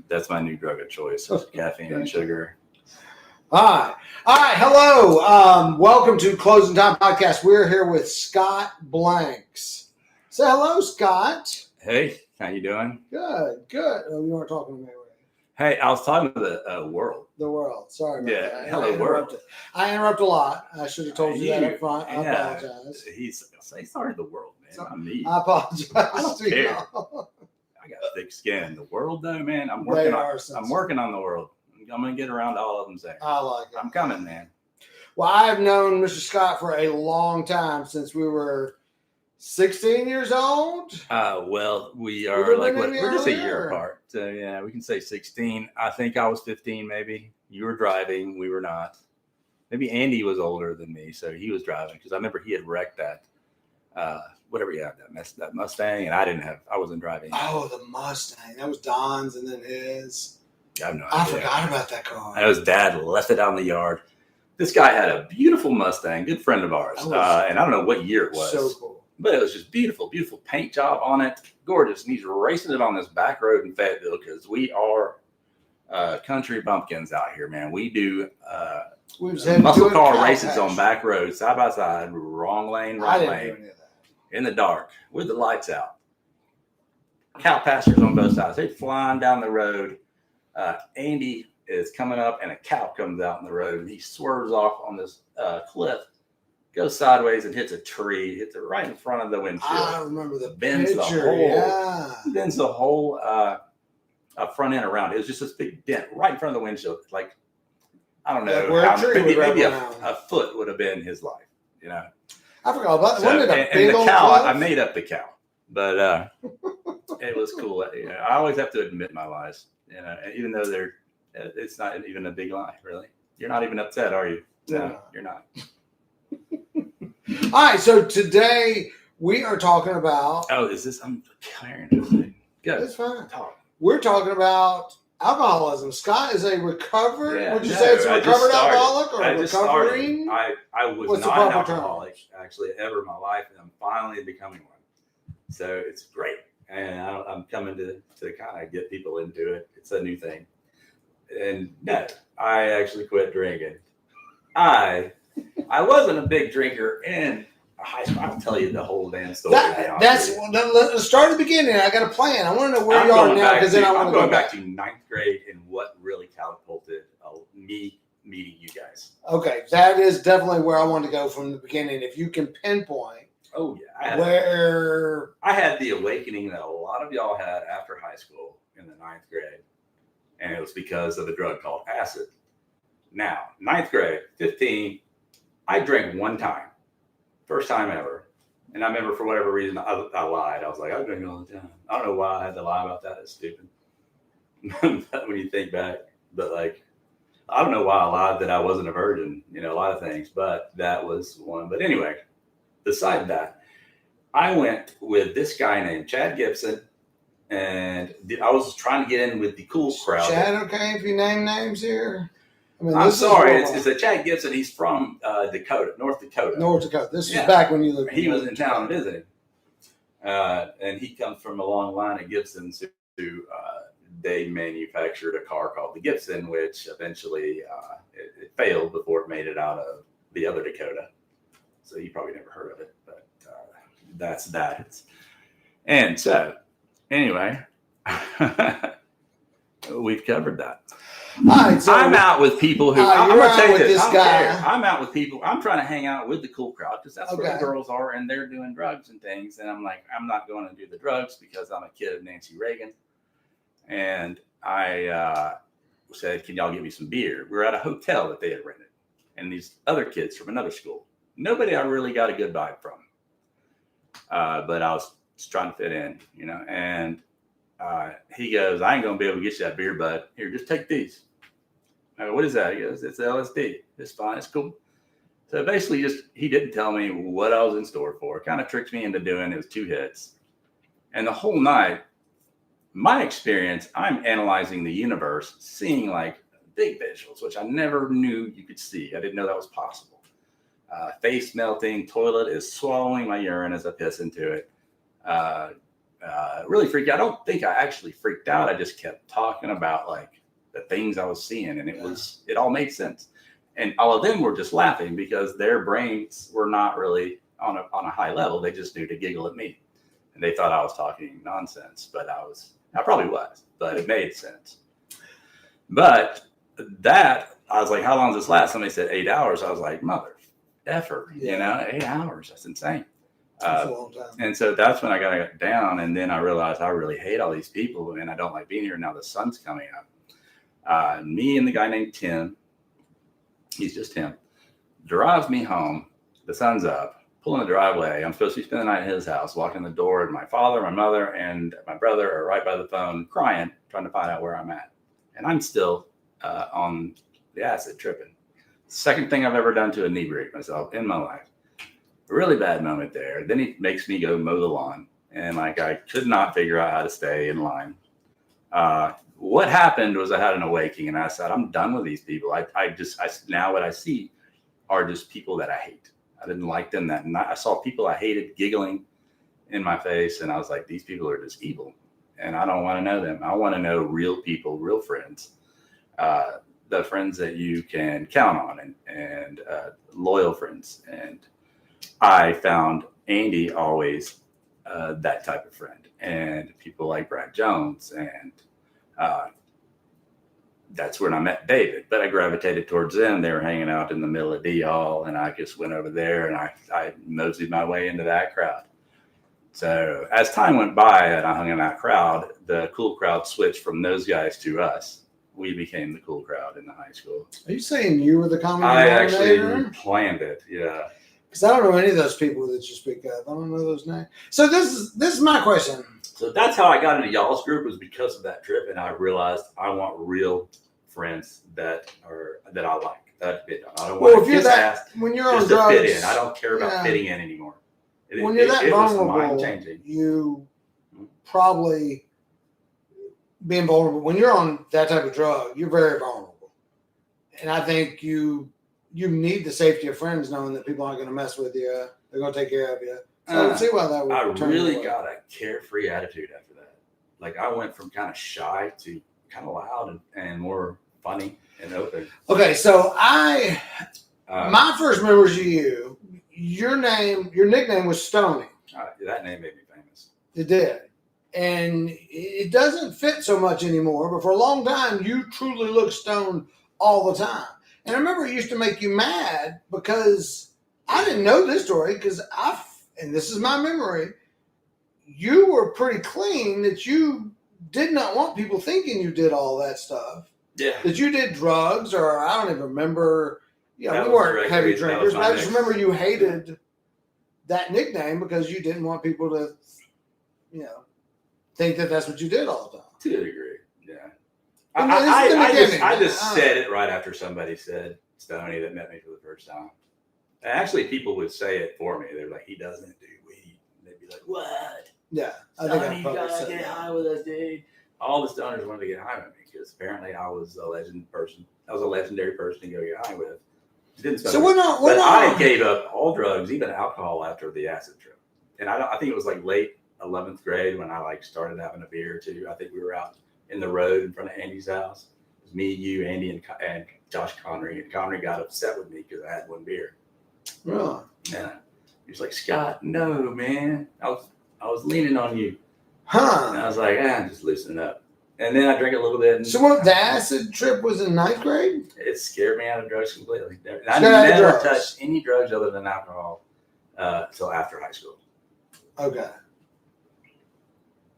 That's my new drug of choice. Caffeine and sugar. All right. Hello. Welcome to Closing Time Podcast. We're here with Scott Blanks. Say hello, Scott. Hey, how you doing? Good. Oh, you weren't talking to me, right? Hey, I was talking to the world. The world. Sorry about that. Hello, world. I interrupt a lot. I should have told you that up front. I apologize. Say sorry to the world, man. Not me. I apologize. I don't care. I got thick skin. The world, though, man. I'm working on the world. I'm going to get around to all of them soon. I like it. I'm coming, man. Well, I've known Mr. Scott for a long time, since we were 16 years old. Well, we're just a year apart. So, yeah, we can say 16. I think I was 15, maybe. You were driving. We were not. Maybe Andy was older than me, so he was driving, because I remember he had wrecked that, whatever he had, that Mustang, and I wasn't driving. Oh, the Mustang. That was Don's and then his. I forgot about that car. His dad left it out in the yard. This guy had a beautiful Mustang, good friend of ours. And I don't know what year it was. So cool. But it was just beautiful paint job on it. Gorgeous. And he's racing it on this back road in Fayetteville, because we are country bumpkins out here, man. We do muscle car races on back roads, side by side, wrong lane, in the dark, with the lights out. Cow pastures on both sides. They're flying down the road. Andy is coming up, and a cow comes out in the road, and he swerves off on this cliff, goes sideways and hits a tree, hits it right in front of the windshield. I remember the bends picture. Bends the whole front end around. It was just this big dent right in front of the windshield. Like, I don't know, maybe a foot would have been his life. You know, I forgot about that. Wasn't it a big old cow? cliff? I made up the cow, but it was cool. You know, I always have to admit my lies. You know, even though it's not even a big lie, really. You're not even upset, are you? No, you're not. All right, so today we are talking about. Oh, is this? I'm clearing everything. Good. That's fine. Talk. We're talking about alcoholism. Scott is a recovered. Would you say it's a recovered alcoholic or recovering? I was not an alcoholic actually ever in my life, and I'm finally becoming one. So it's great. And I'm coming to kind of get people into it. It's a new thing. And no, I actually quit drinking. I wasn't a big drinker in high school. I'll tell you the whole damn story. Let's start at the beginning. I got a plan. I want to know where you are now, because then I want to go back to ninth grade and what really catapulted me meeting you guys. Okay, that is definitely where I want to go from the beginning. If you can pinpoint. Oh, yeah. I had the awakening that a lot of y'all had after high school in the ninth grade. And it was because of a drug called acid. Now, ninth grade, 15, I drank one time. First time ever. And I remember, for whatever reason, I lied. I was like, I drink all the time. I don't know why I had to lie about that. It's stupid. When you think back. But, like, I don't know why I lied that I wasn't a virgin. You know, a lot of things. But that was one. But anyway. Beside that, I went with this guy named Chad Gibson, and I was trying to get in with the cool crowd. Chad, okay, if you name names here? I'm sorry, it's a Chad Gibson. He's from Dakota, North Dakota. North Dakota. This was back when you lived. He was in town visiting, and he comes from a long line of Gibsons who they manufactured a car called the Gibson, which eventually it failed before it made it out of the other Dakota. So you probably never heard of it, but that's that. And so, anyway, we've covered that. All right, so I'm out with people who I'm you're gonna tell you with this guy. I'm out with people. I'm trying to hang out with the cool crowd, because that's where the girls are, and they're doing drugs and things. And I'm like, I'm not going to do the drugs because I'm a kid of Nancy Reagan. And I said, can y'all give me some beer? We were at a hotel that they had rented, and these other kids from another school. Nobody I really got a good vibe from. But I was just trying to fit in, you know. And he goes, I ain't going to be able to get you that beer, bud. Here, just take these. I go, what is that? He goes, it's LSD. It's fine. It's cool. So basically, he didn't tell me what I was in store for. Kind of tricked me into doing it. It was 2 hits. And the whole night, my experience, I'm analyzing the universe, seeing like big visuals, which I never knew you could see. I didn't know that was possible. Face melting, toilet is swallowing my urine as I piss into it. really freaked out. I don't think I actually freaked out. I just kept talking about like the things I was seeing, and it all made sense. And all of them were just laughing because their brains were not really on a high level. They just knew to giggle at me, and they thought I was talking nonsense. But I probably was, but it made sense. But that I was like, how long does this last? Somebody said 8 hours. I was like, mother effer, 8 hours. That's insane. That's a long time. And so that's when I got down, and then I realized I really hate all these people, and I don't like being here. Now the sun's coming up. Me and the guy named Tim, he's just Tim, drives me home. The sun's up, pulling the driveway. I'm supposed to be spending the night at his house, walking the door, and my father, my mother, and my brother are right by the phone crying, trying to find out where I'm at. And I'm still on the acid tripping. Second thing I've ever done to inebriate myself in my life. Really bad moment there. Then he makes me go mow the lawn, and like I could not figure out how to stay in line. What happened was I had an awakening, and I said, I'm done with these people. I now what I see are just people that I hate. I didn't like them that night. I saw people I hated giggling in my face, and I was like, these people are just evil, and I don't want to know them. I want to know real people, real friends, the friends that you can count on, and loyal friends. And I found Andy always that type of friend, and people like Brad Jones, and that's when I met David. But I gravitated towards them. They were hanging out in the middle of D Hall, and I just went over there, and I moseyed my way into that crowd. So as time went by and I hung in that crowd, the cool crowd switched from those guys to us. We became the cool crowd in the high school. Are you saying you were the comedy I coordinator? actually planned it, yeah. Because I don't know any of those people that you speak of. I don't know those names. So this is my question. So that's how I got into y'all's group, was because of that trip, and I realized I want real friends that I like. I don't want to kiss ass when you're just on to drugs, fit in. I don't care about fitting in anymore. When you're that vulnerable, changing. You probably being vulnerable. When you're on that type of drug, you're very vulnerable, and I think you need the safety of friends, knowing that people aren't going to mess with you. They're going to take care of you. So I would see why that would. I really got a carefree attitude after that. Like I went from kind of shy to kind of loud and more funny and open. Okay, so my first memories of you, your nickname was Stoney. That name made me famous. It did. And it doesn't fit so much anymore, but for a long time, you truly looked stoned all the time. And I remember it used to make you mad because I didn't know this story and this is my memory, you were pretty clean that you did not want people thinking you did all that stuff. Yeah. That you did drugs, or I don't even remember. Yeah, we weren't heavy drinkers, but I just remember you hated that nickname because you didn't want people to, think that that's what you did all the time. To a degree, yeah. I just said it right after somebody said Stoney that met me for the first time. And actually, people would say it for me. They're like, he doesn't do weed. And they'd be like, what? Yeah. Stoney, you gotta get high with us, dude. All the stoners wanted to get high with me because apparently I was a legendary person to go get high with. I gave up all drugs, even alcohol, after the acid trip. And I think it was like late 11th grade when I started having a beer or two. I think we were out in the road in front of Andy's house. It was me, you, Andy, and Josh Connery. And Connery got upset with me because I had one beer. Really? Yeah. He was like, Scott, no, man. I was leaning on you. Huh. And I was like, just loosen up. And then I drank a little bit. So what, the acid trip was in 9th grade? It scared me out of drugs completely. I never touched any drugs other than alcohol until after high school. Okay.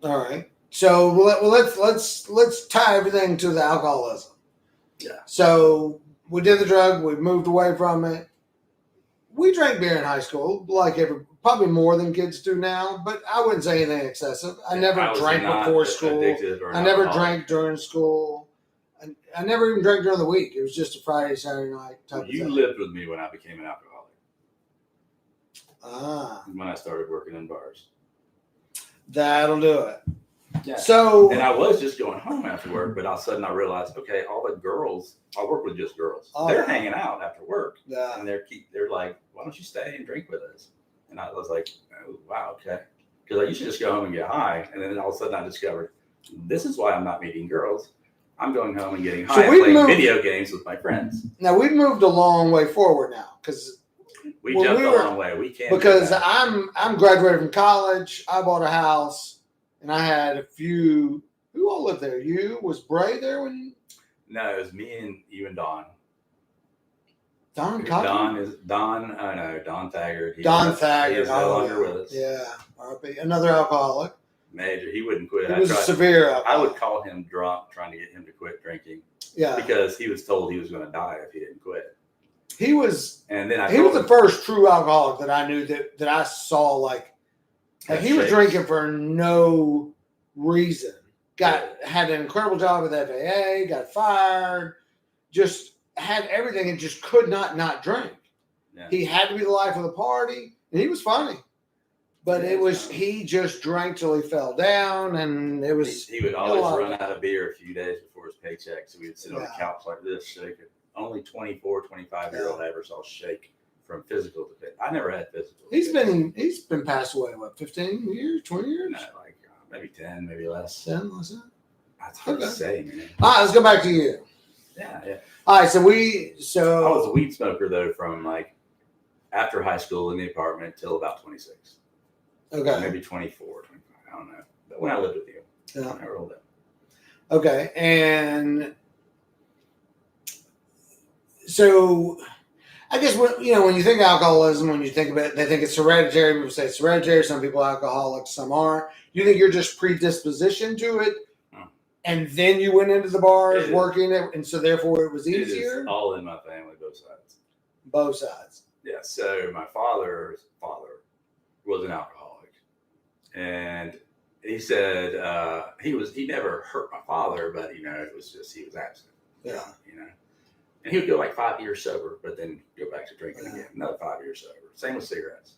All right. So let's tie everything to the alcoholism. Yeah. So we did the drug. We moved away from it. We drank beer in high school, probably more than kids do now, but I wouldn't say anything excessive. I never drank before school. I never drank during school. I never even drank during the week. It was just a Friday, Saturday night type of thing. You lived with me when I became an alcoholic. Ah. When I started working in bars. That'll do it. Yeah. So, and I was just going home after work, but all of a sudden I realized, okay, all the girls, I work with just girls. They're hanging out after work. Yeah. And they're like, why don't you stay and drink with us? And I was like, oh, wow, okay. because I used to just go home and get high, and then all of a sudden I discovered this is why I'm not meeting girls. I'm going home and getting high and playing video games with my friends. Now we've moved a long way forward now because we jumped a long way. We can't because I'm graduated from college. I bought a house, and I had a few. Who all lived there? You was Bray there when? No, it was me and you and Don. Don Cochran? Don Thaggart. Don Thaggart. He is no longer with us. Yeah. Another alcoholic. Major. He wouldn't quit. He was a severe alcoholic. I would call him drunk, trying to get him to quit drinking. Yeah. Because he was told he was going to die if he didn't quit. He was. And then he was the first true alcoholic that I knew that I saw like he was drinking for no reason. Had an incredible job with FAA, got fired, just had everything and just could not drink. Yeah. He had to be the life of the party, and he was funny. But he just drank till he fell down, and it was. He would always run out of beer a few days before his paycheck, so we would sit on the couch like this, shaking. Only 24, 25-year-old I ever saw shake from physical to fit. I never had physical. He's been passed away, what, 15 years, 20 years? No, like maybe 10, maybe less. 10, less than? That's hard to say, man. All right, let's go back to you. Yeah. All right, so I was a weed smoker, though, from like after high school in the apartment till about 26. Okay. Maybe 24, 25. I don't know. But when I lived with you, yeah. I rolled up. Okay, and so I guess when you think alcoholism, when you think about it, they think it's hereditary. People say it's hereditary. Some people are alcoholics, some aren't. You think you're just predispositioned to it, and then you went into the bars working it, and so therefore it was easier? It is all in my family, both sides. Both sides. Yeah, so my father's father was an alcoholic, and he said he never hurt my father, but it was just he was absent. Yeah, and he would go like 5 years sober, but then go back to drinking again. Another 5 years sober. Same with cigarettes.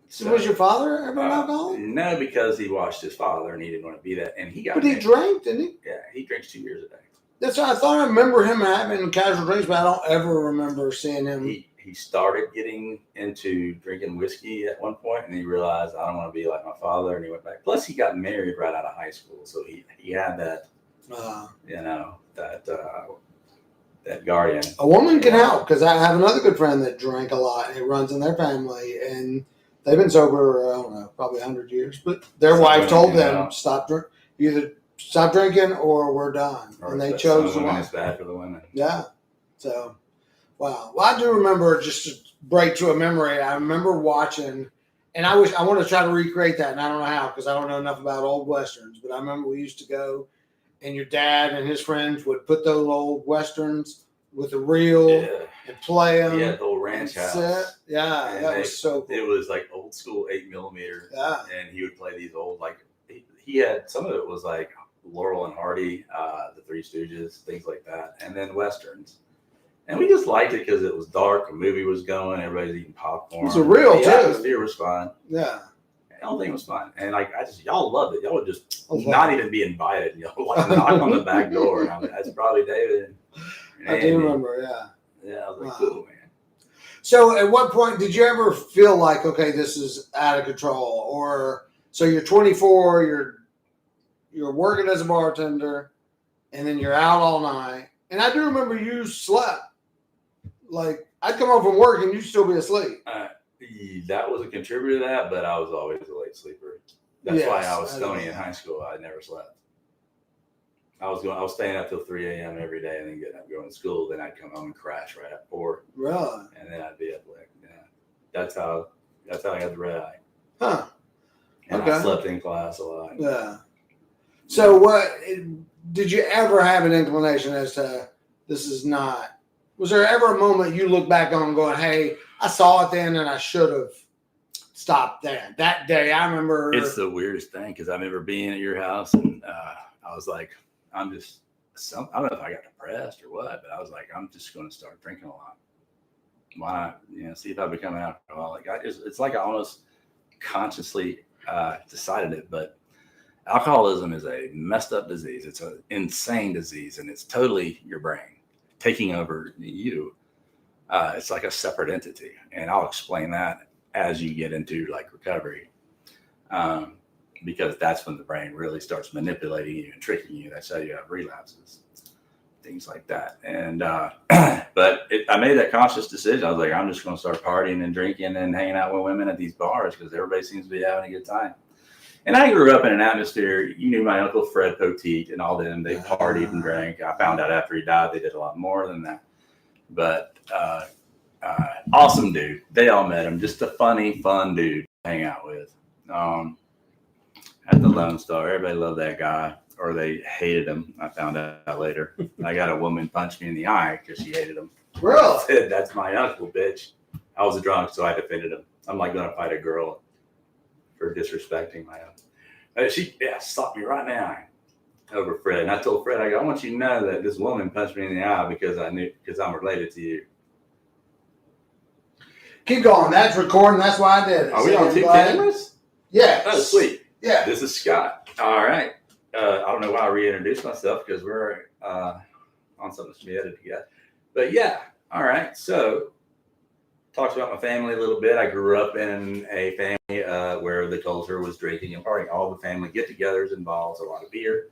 So was your father ever an alcoholic? No, because he watched his father and he didn't want to be that, and he got. But he drank, didn't he? Yeah, he drinks 2 beers a day. That's what I thought. I remember him having casual drinks, but I don't ever remember seeing him. He started getting into drinking whiskey at one point, and he realized I don't want to be like my father, and he went back. Plus, he got married right out of high school, so he had that, that guardian. A woman can help, because I have another good friend that drank a lot, and it runs in their family, and they've been sober, I don't know, probably 100 years, but their wife told them, either stop drinking or we're done. And they chose the one. It's bad for the women. Yeah. So, wow. Well, I do remember, just to break to a memory, I remember watching, and I want to try to recreate that, and I don't know how, because I don't know enough about old Westerns, but I remember we used to go, and your dad and his friends would put those old Westerns with a reel and play them. Yeah, the old ranch house. Yeah, and that was so cool. It was like old school 8mm. Yeah. And he would play these old, like, he had, some of it was like Laurel and Hardy, the Three Stooges, things like that. And then Westerns. And we just liked it because it was dark, a movie was going, everybody's eating popcorn. It was a real, too. The atmosphere was fun. Yeah. The whole thing was fun. And like, y'all loved it. Y'all would just not even be invited. Y'all like knock on the back door. And I'm like, that's probably David. I do remember, yeah. Yeah, I was like, cool, man. So at what point did you ever feel like, okay, this is out of control? Or, so you're 24, you're working as a bartender, and then you're out all night. And I do remember you slept. Like, I'd come home from work and you'd still be asleep. That was a contributor to that, but I was always a late sleeper. That's why I was stony in high school. I never slept. I was staying up till 3 a.m. every day and then getting up going to school. Then I'd come home and crash right at 4. Really? And then I'd be up late. Yeah. That's how I got the red eye. Huh. And I slept in class a lot. Yeah. So what did you ever have an inclination as to this is not? Was there ever a moment you look back on going, hey, I saw it then and I should have stopped then? That day, I remember. It's the weirdest thing because I remember being at your house and I was like, I don't know if I got depressed or what, but I was like, I'm just going to start drinking a lot. Why not, see if I become an alcoholic. It's like I almost consciously decided it, but alcoholism is a messed up disease. It's an insane disease, and it's totally your brain taking over you. It's like a separate entity, and I'll explain that as you get into like recovery. because that's when the brain really starts manipulating you and tricking you. That's how you have relapses, things like that. And but I made that conscious decision. I was like, I'm just going to start partying and drinking and hanging out with women at these bars because everybody seems to be having a good time. And I grew up in an atmosphere. You knew my Uncle Fred Poteet and all them. They partied and drank. I found out after he died they did a lot more than that. But awesome dude. They all met him. Just a funny, fun dude to hang out with. At the Lone Star, everybody loved that guy, or they hated him. I found out later. I got a woman punch me in the eye because she hated him. Really? I said, that's my uncle, bitch. I was a drunk, so I defended him. I'm like going to fight a girl for disrespecting my uncle. She slapped me right in the eye over Fred. And I told Fred, I want you to know that this woman punched me in the eye because I'm related to you. Keep going. That's recording. That's why I did it. Are we on two cameras? Yeah. Oh, sweet. Yeah. This is Scott. All right. I don't know why I reintroduced myself because we're on something to be edited together. But yeah. All right. So talks about my family a little bit. I grew up in a family where the culture was drinking and partying. All the family get-togethers involves a lot of beer.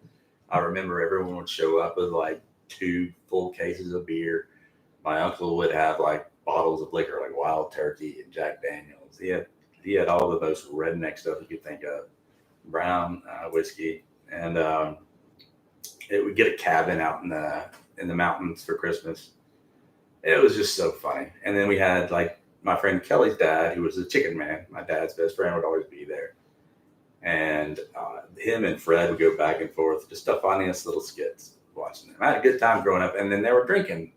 I remember everyone would show up with like 2 full cases of beer. My uncle would have like bottles of liquor, like Wild Turkey and Jack Daniels. He had all the most redneck stuff you could think of. Brown whiskey, and it would get a cabin out in the mountains for Christmas. It was just so funny. And then we had like my friend Kelly's dad, who was a chicken man. My dad's best friend would always be there, and him and Fred would go back and forth, just the funniest little skits watching them. I had a good time growing up, and then they were drinking.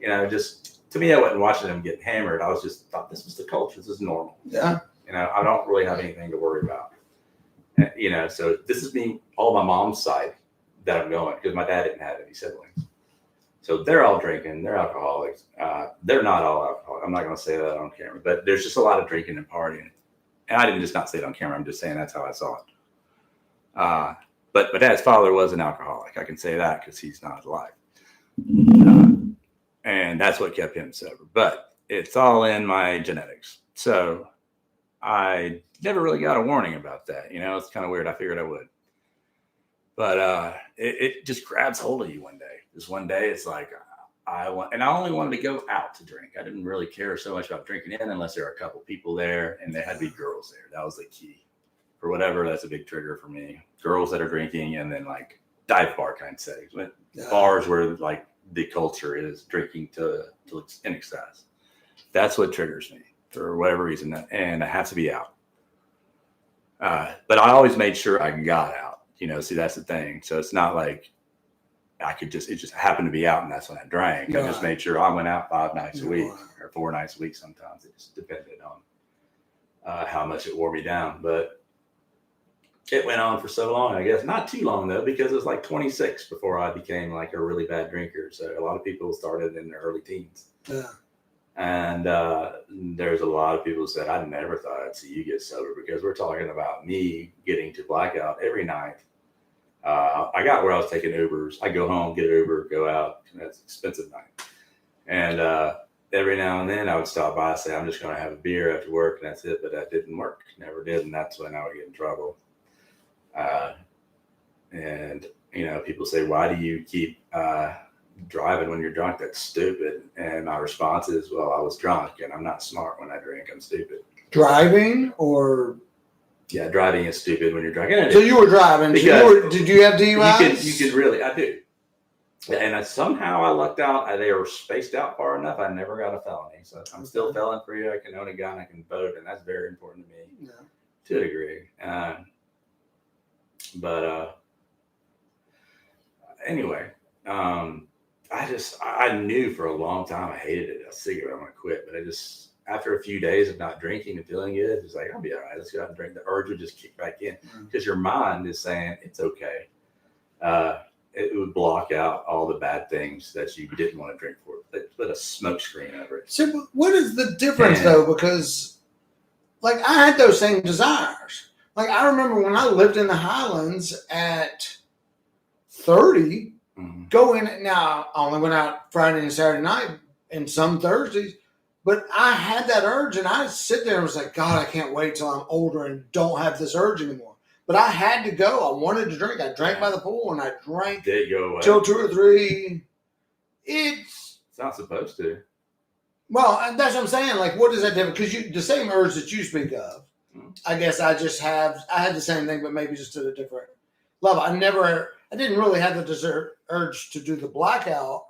Just to me, I wasn't watching them get hammered. I was just thought this was the culture. This is normal. Yeah. I don't really have anything to worry about. So this is me, all my mom's side that I'm going because my dad didn't have any siblings. So they're all drinking. They're alcoholics. They're not all alcoholics. I'm not going to say that on camera, but there's just a lot of drinking and partying. And I didn't just not say it on camera. I'm just saying that's how I saw it. But my dad's father was an alcoholic. I can say that because he's not alive. And that's what kept him sober. But it's all in my genetics. So I never really got a warning about that. It's kind of weird. I figured I would. But it just grabs hold of you one day. Just one day, it's like I only wanted to go out to drink. I didn't really care so much about drinking in unless there were a couple people there and there had to be girls there. That was the key. For whatever, that's a big trigger for me. Girls that are drinking and then like dive bar kind of settings. Bars where like the culture is drinking to in excess. That's what triggers me. For whatever reason, and I have to be out. But I always made sure I got out. See, that's the thing. So it's not like it just happened to be out and that's when I drank. Right. I just made sure I went out 5 nights a week or 4 nights a week sometimes. It just depended on how much it wore me down. But it went on for so long, I guess. Not too long, though, because it was like 26 before I became like a really bad drinker. So a lot of people started in their early teens. Yeah. And there's a lot of people who said, I never thought I'd see you get sober because we're talking about me getting to blackout every night. I got where I was taking Ubers. I go home, get an Uber, go out. That's an expensive night. And every now and then I would stop by and say, I'm just going to have a beer after work, and that's it. But that didn't work. Never did. And that's when I would get in trouble. And people say, why do you keep driving when you're drunk? That's stupid. And my response is, well, I was drunk and I'm not smart when I drink. I'm stupid. Driving or? Yeah, driving is stupid when you're drunk. So you were driving. Did you have DUIs? You could really, I do. And somehow I lucked out. They were spaced out far enough. I never got a felony. So I'm still felon free. I can own a gun. I can vote. And that's very important to me to a degree. Anyway, I knew for a long time I hated it. I was sick of it. I want to quit. But after a few days of not drinking and feeling good, it's like, I'll be all right. Let's go out and drink. The urge would just kick back in because your mind is saying it's okay. It would block out all the bad things that you didn't want to drink for. Put a smoke screen over it. So what is the difference though? Because like I had those same desires. Like I remember when I lived in the Highlands at 30, now I only went out Friday and Saturday night and some Thursdays, But I had that urge, and I sit there and was like, God, I can't wait till I'm older and don't have this urge anymore. But I had to go. I wanted to drink. I drank by the pool, and I drank till 2 or 3. It's not supposed to. Well, that's what I'm saying. Like, what is that different? Because the same urge that you speak of, I guess I had the same thing, but maybe just at a different level. I didn't really have the urge to do the blackout.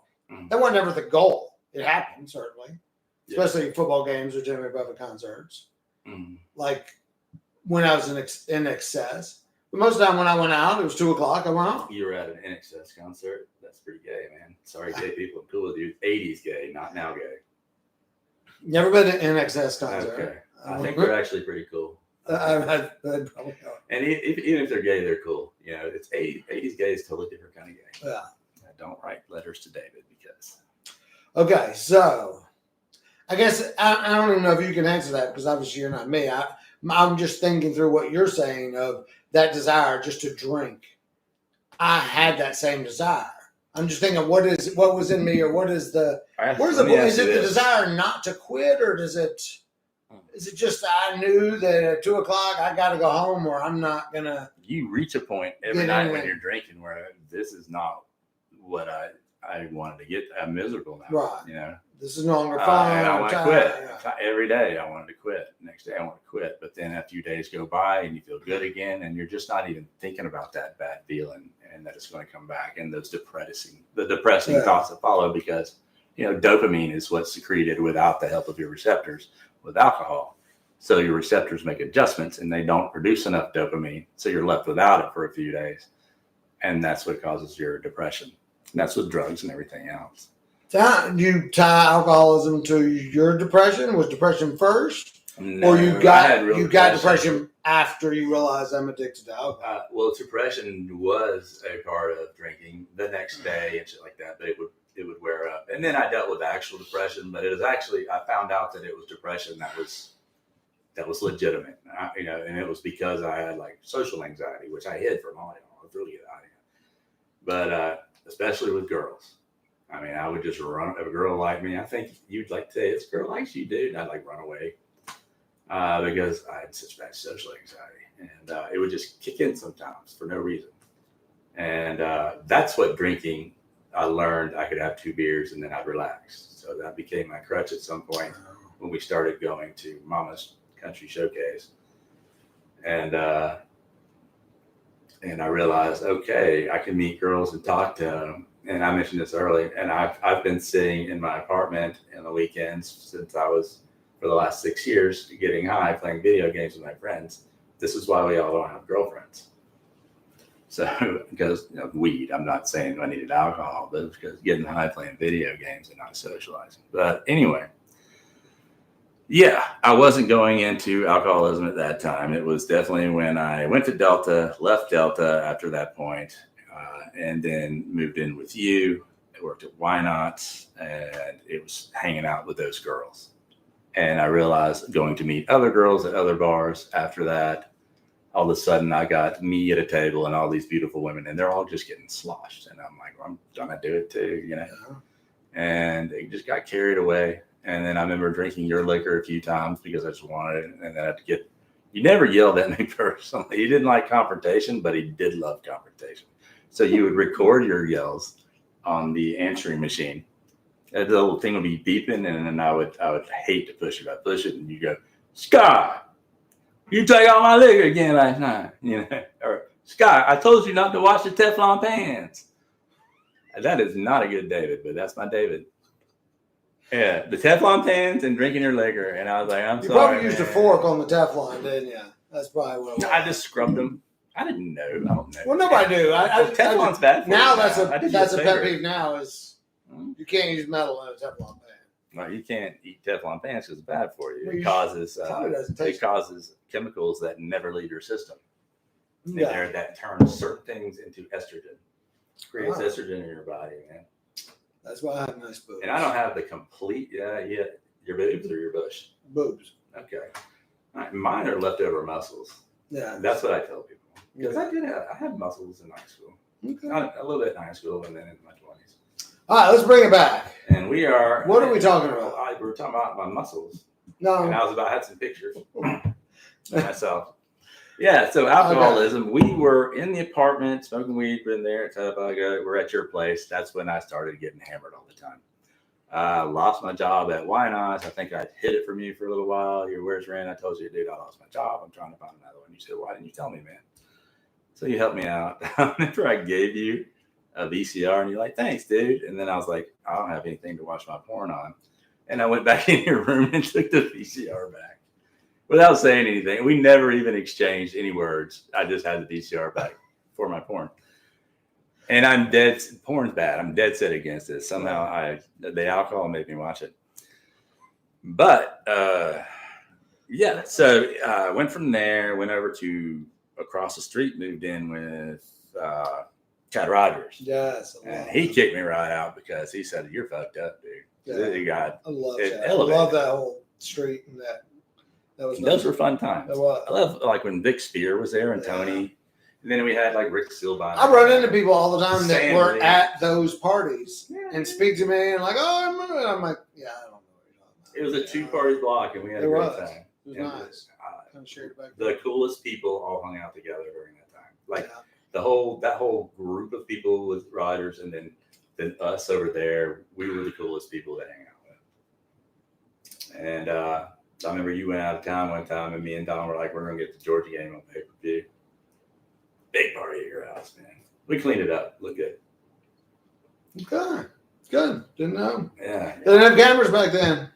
That wasn't ever the goal. It happened, certainly. Yeah. Especially football games or Jimmy Buffett concerts. Like when I was in excess. But most of the time when I went out, it was 2 o'clock. I went out. You were at an NXS concert. That's pretty gay, man. Sorry, gay people. I'm cool with you. 80s gay, not now gay. Never been to an NXS concert. Okay. I think they're actually pretty cool. I'd probably go. And even if they're gay, they're cool. You know, it's 80s gay is totally different kind of gay. Yeah. Don't write letters to David because. Okay, so I guess I don't even know if you can answer that because obviously you're not me. I'm just thinking through what you're saying of that desire just to drink. I had that same desire. I'm just thinking, what was in me, or what is the? Is it the desire not to quit, or is it just I knew that at 2 o'clock I got to go home, or I'm not gonna? You reach a point every night when you're drinking where this is not what I wanted to get. I'm miserable now. Right. You know, this is no longer fun. And I want to quit. Yeah. Every day I wanted to quit. Next day I want to quit. But then a few days go by and you feel good again, and you're just not even thinking about that bad feeling and that it's going to come back, and those depressing thoughts that follow, because dopamine is what's secreted without the help of your receptors with alcohol. So your receptors make adjustments and they don't produce enough dopamine, so you're left without it for a few days, and that's what causes your depression. And that's with drugs and everything else. You tie alcoholism to your depression? Was depression first? No, or you got depression after you realized I'm addicted to alcohol? Well, depression was a part of drinking the next day and shit like that, but it would wear up. And then I dealt with actual depression, but it was actually, I found out that it was depression that was legitimate. And it was because I had like social anxiety, which I hid for a while. I was really good at it. But especially with girls. I mean, I would just run. If a girl liked me, I think you'd like to say, this girl likes you, dude. I'd like run away because I had such bad social anxiety. And it would just kick in sometimes for no reason. And that's what drinking, I learned I could have 2 beers and then I'd relax. So that became my crutch at some point when we started going to Mama's Country Showcase. And I realized, okay, I can meet girls and talk to them. And I mentioned this earlier, and I've been sitting in my apartment on the weekends since I was, for the last 6 years, getting high, playing video games with my friends. This is why we all don't have girlfriends. So, because weed, I'm not saying I needed alcohol, but it's because getting high, playing video games, and not socializing. But anyway, yeah, I wasn't going into alcoholism at that time. It was definitely when I went to Delta, left Delta after that point, and then moved in with you. I worked at Why Not, and it was hanging out with those girls. And I realized going to meet other girls at other bars after that, all of a sudden I got me at a table and all these beautiful women, and they're all just getting sloshed. And I'm like, well, I'm gonna do it too, And it just got carried away. And then I remember drinking your liquor a few times because I just wanted it. And then I had to you never yelled at me personally. He didn't like confrontation, but he did love confrontation. So you would record your yells on the answering machine. And the little thing would be beeping, and then I would hate to push it. I push it, and you go, Scott, you take out my liquor again last night. Or Scott, I told you not to wash the Teflon pans. And that is not a good David, but that's my David. Yeah, the Teflon pans and drinking your liquor, and I was like, I'm sorry. You probably used a fork on the Teflon, didn't you? That's probably what it was. I just scrubbed them. I didn't know. I don't know. Well, nobody knew. Teflon's bad for now. You. That's a pet peeve now is you can't use metal in a Teflon pan. Well, you can't eat Teflon pans because it's bad for you. It causes chemicals that never leave your system. That turns certain things into estrogen. Creates estrogen in your body, man. That's why I have nice boobs. And I don't have the complete, your boobs or your bush? Boobs. Okay. All right. Mine are leftover muscles. Yeah. That's what I tell people. Because I had muscles in high school. Okay. A little bit in high school and then in my 20s. All right, let's bring it back. And we are. What are we talking about? I we were talking about my muscles. No. And I had some pictures myself. Yeah, so alcoholism. Okay. We were in the apartment smoking weed, been there. We're at your place. That's when I started getting hammered all the time. Lost my job at Wynot's. I think I hid it from you for a little while. Where's Ren? I told you, dude, I lost my job. I'm trying to find another one. You said, why didn't you tell me, man? So you helped me out. I remember I gave you a VCR and you're like, thanks, dude. And then I was like, I don't have anything to watch my porn on. And I went back in your room and took the VCR back without saying anything. We never even exchanged any words. I just had the VCR back for my porn. And I'm dead. Porn's bad. I'm dead set against it. Somehow the alcohol made me watch it. But yeah, so I went from there, went over to across the street, moved in with Chad Rogers. Yes. And he kicked me right out because he said, you're fucked up, dude. Yeah. I love that whole street and that. Those were fun times. I love like when Vic Spear was there and Tony. And then we had like Rick Silvine. I run into people all the time that were at those parties and speak to me and like, oh, I remember. I'm like, yeah, I don't know what you're talking about. It was a 2-party block and we had a great time. It was nice. The coolest people all hung out together during that time. Like that whole group of people with riders and then us over there, we were the coolest people to hang out with. And I remember you went out of town one time and me and Don were like, we're going to get the Georgia game on pay-per-view. Big party at your house, man. We cleaned it up. Look good. Okay. Good. Didn't know. Yeah. They didn't have cameras back then.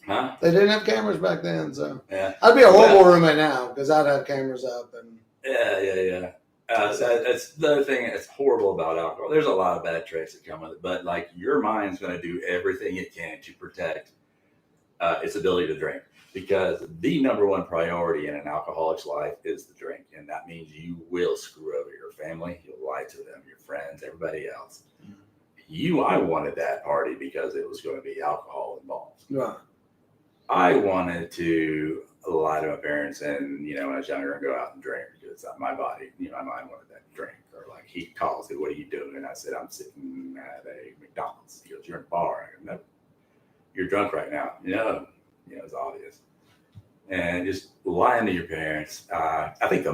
Huh? They didn't have cameras back then, so. Yeah. I'd be a horrible roommate now because I'd have cameras up. And Yeah. That's the other thing that's horrible about alcohol. There's a lot of bad traits that come with it, but like your mind's going to do everything it can to protect its ability to drink. Because the number one priority in an alcoholic's life is the drink. And that means you will screw over your family. You'll lie to them, your friends, everybody else. I wanted that party because it was going to be alcohol involved. Right. I wanted to lie to my parents and, when I was younger, and go out and drink because my body, my mind wanted that drink. Or like he calls it, what are you doing? And I said, I'm sitting at a McDonald's. He goes, you're in a bar. I go, no, you're drunk right now. No. It's obvious. And just lying to your parents. I think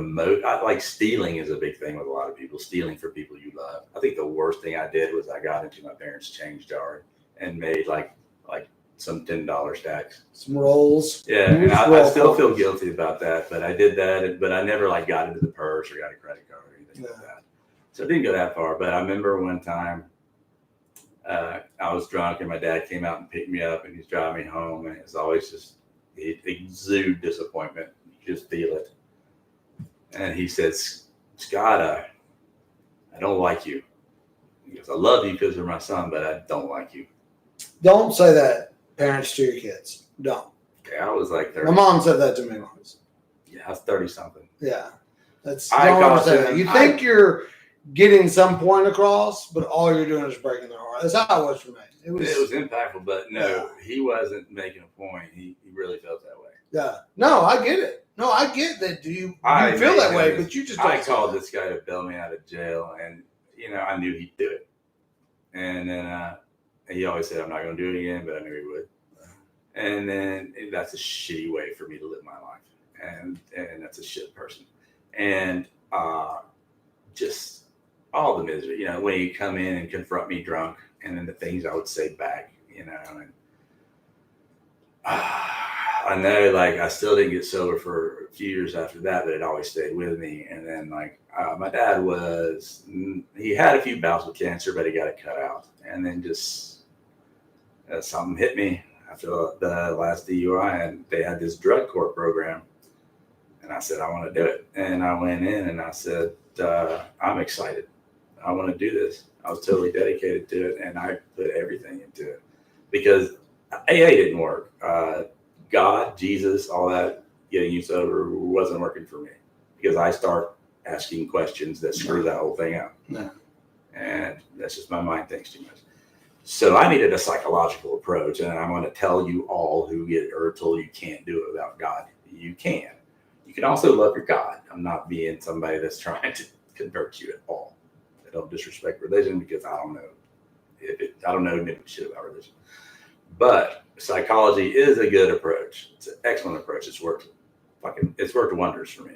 like stealing is a big thing with a lot of people, stealing for people you love. I think the worst thing I did was I got into my parents' change jar and made like some $10 stacks. Some rolls. Yeah, and I still feel guilty about that, but I did that, but I never like got into the purse or got a credit card or anything like that. So it didn't go that far, but I remember one time I was drunk and my dad came out and picked me up and he's driving me home and it's always just it exude disappointment. You just feel it. And he says, Scott, I don't like you. He goes, I love you because you're my son, but I don't like you. Don't say that, parents, to your kids. Don't. Okay, I was like 30. My mom said that to me once. Yeah, I was 30-something. Yeah. You think you're getting some point across, but all you're doing is breaking their heart. That's how it was for me. It was impactful, but no, he wasn't making a point. He really felt that way. Yeah. No, I get it. No, I get that. You feel that way, but you just don't. I called this guy to bail me out of jail, and I knew he'd do it. And then he always said, I'm not going to do it again, but I knew he would. And then that's a shitty way for me to live my life. And that's a shit person. And just all the misery, when you come in and confront me drunk and then the things I would say back, and I know like I still didn't get sober for a few years after that, but it always stayed with me. And then like my dad he had a few bouts with cancer, but he got it cut out. And then just something hit me after the last DUI and they had this drug court program. And I said, I want to do it. And I went in and I said, I'm excited. I want to do this. I was totally dedicated to it. And I put everything into it because AA didn't work. God, Jesus, all that, getting you sober wasn't working for me because I start asking questions that screw that whole thing up. No. And that's just my mind thinks too much. So I needed a psychological approach. And I'm going to tell you all who get told you can't do it without God. You can. You can also love your God. I'm not being somebody that's trying to convert you at all. I don't disrespect religion because I don't know shit about religion. But psychology is a good approach. It's an excellent approach. It's worked wonders for me.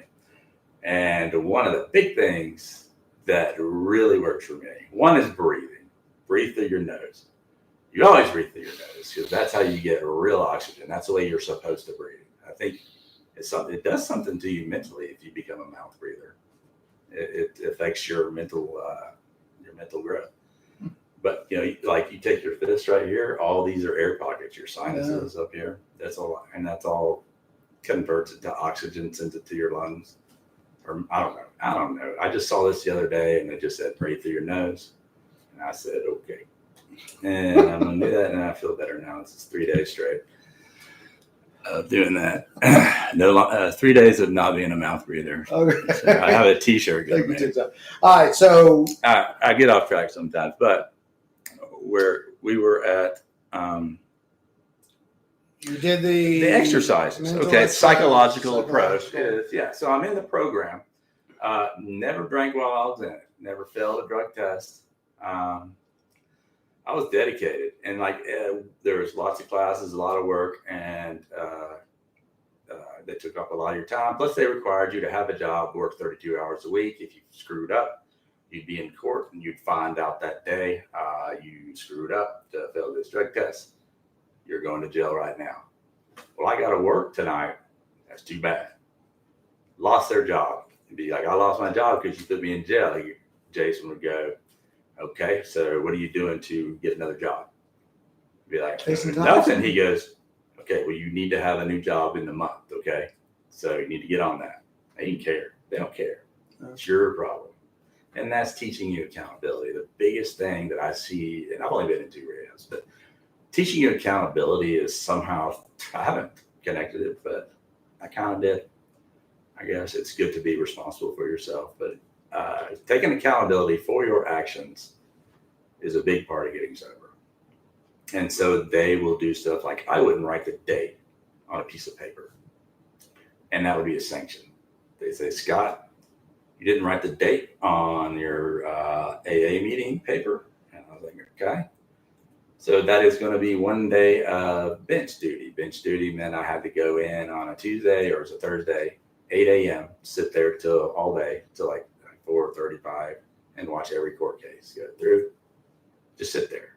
And one of the big things that really works for me, one is breathing. Breathe through your nose. You always breathe through your nose because that's how you get real oxygen. That's the way you're supposed to breathe. I think it does something to you mentally if you become a mouth breather. It affects your mental growth. But you take your fist right here. All these are air pockets. Your sinuses up here. That's all converts it to oxygen, sends it to your lungs. Or I don't know. I just saw this the other day, and it just said breathe through your nose, and I said okay, and I'm gonna do that, and I feel better now. It's 3 days straight of doing that. 3 days of not being a mouth breather. Okay. So I have a T-shirt. All right, so I get off track sometimes, but where we were at. You did the exercises. Okay, psychological approach is So I'm in the program. Never drank while I was in it. Never failed a drug test. I was dedicated, and there was lots of classes, a lot of work, and they took up a lot of your time. Plus, they required you to have a job, work 32 hours a week. If you screwed up, you'd be in court, and you'd find out that day you screwed up to fail this drug test. You're going to jail right now. Well, I got to work tonight. That's too bad. Lost their job. It'd be like, I lost my job because you put me in jail. Jason would go, okay, so what are you doing to get another job? I'd be like, nothing. He goes, okay, well, you need to have a new job in the month, okay? So you need to get on that. They don't care. They don't care. It's your problem. And that's teaching you accountability. The biggest thing that I see, and I've only been in 2 rehabs, but teaching you accountability is somehow, I haven't connected it, but I kind of did. I guess it's good to be responsible for yourself, but taking accountability for your actions is a big part of getting sober. And so they will do stuff like I wouldn't write the date on a piece of paper, and that would be a sanction. They say, Scott, you didn't write the date on your AA meeting paper. And I was like, okay. So that is going to be 1 day of bench duty. Bench duty meant I had to go in on a Tuesday or it was a Thursday, 8 a.m., sit there till all day, till like 4:35, and watch every court case go through. Just sit there.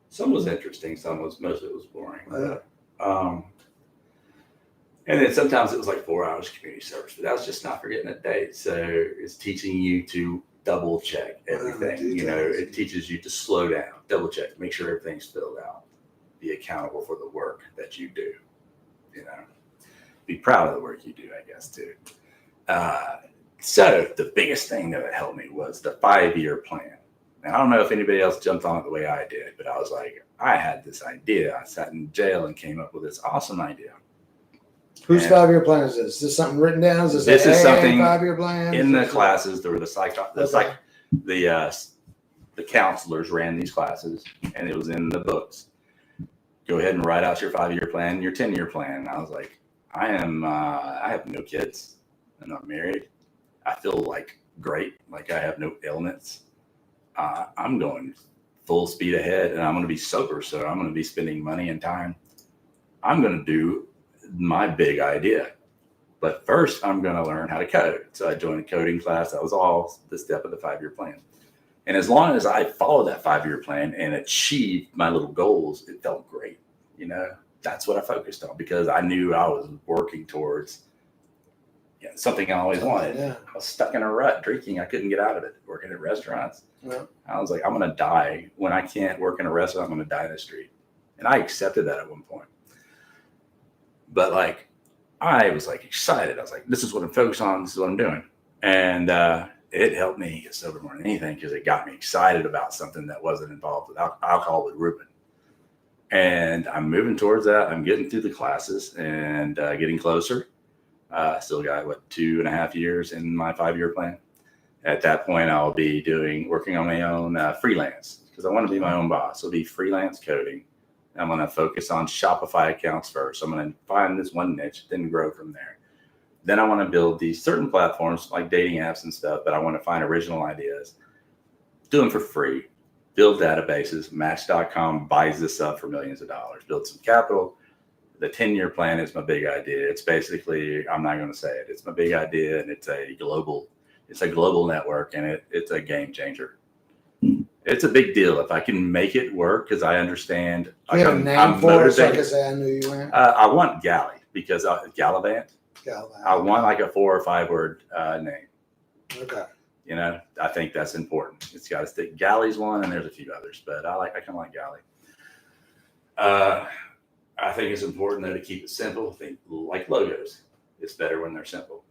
Some was interesting. Most of it was boring. And then sometimes it was like 4 hours community service, but that was just not forgetting a date. So it's teaching you to double check everything. It teaches you to slow down, double check, make sure everything's filled out, be accountable for the work that you do, be proud of the work you do, I guess, too. So the biggest thing that helped me was the 5-year plan. And I don't know if anybody else jumped on it the way I did, but I was like, I had this idea. I sat in jail and came up with this awesome idea. Whose 5-year plan is this? Is this something written down? Is this is something 5-year plan? In the classes. There were the counselors ran these classes, and it was in the books. Go ahead and write out your 5-year plan, your 10-year plan. And I was like, I have no kids. I'm not married. I feel like great. Like I have no ailments. I'm going full speed ahead, and I'm going to be sober. So I'm going to be spending money and time. I'm going to do my big idea. But first, I'm going to learn how to code. So I joined a coding class. That was all the step of the 5-year plan. And as long as I followed that 5-year plan and achieved my little goals, it felt great. That's what I focused on because I knew I was working towards something I always wanted. Yeah. I was stuck in a rut drinking. I couldn't get out of it. Working at restaurants. Yeah. I was like, I'm going to die. When I can't work in a restaurant, I'm going to die in the street. And I accepted that at one point. But I was excited. I was like, this is what I'm focused on. This is what I'm doing. And it helped me get sober more than anything because it got me excited about something that wasn't involved with alcohol with Ruben. And I'm moving towards that. I'm getting through the classes and getting closer. Still got 2.5 years in my 5-year plan. At that point, I'll be working on my own freelance because I want to be my own boss. It'll be freelance coding. I'm going to focus on Shopify accounts first. I'm going to find this one niche, then grow from there. Then I want to build these certain platforms like dating apps and stuff, but I want to find original ideas, do them for free, build databases. Match.com buys this up for millions of dollars, build some capital. The 10-year plan is my big idea. It's basically, I'm not going to say it. It's my big idea, and it's a global network, and it's a game changer. It's a big deal if I can make it work, because I understand. You have a name for it, so I can say I knew you went. I want Galley, because Gallivant. I want like a 4 or 5 word name. Okay. You know, I think that's important. It's got to stick. Galley's one, and there's a few others, but I kind of like Galley. I think it's important though to keep it simple. I think like logos, it's better when they're simple.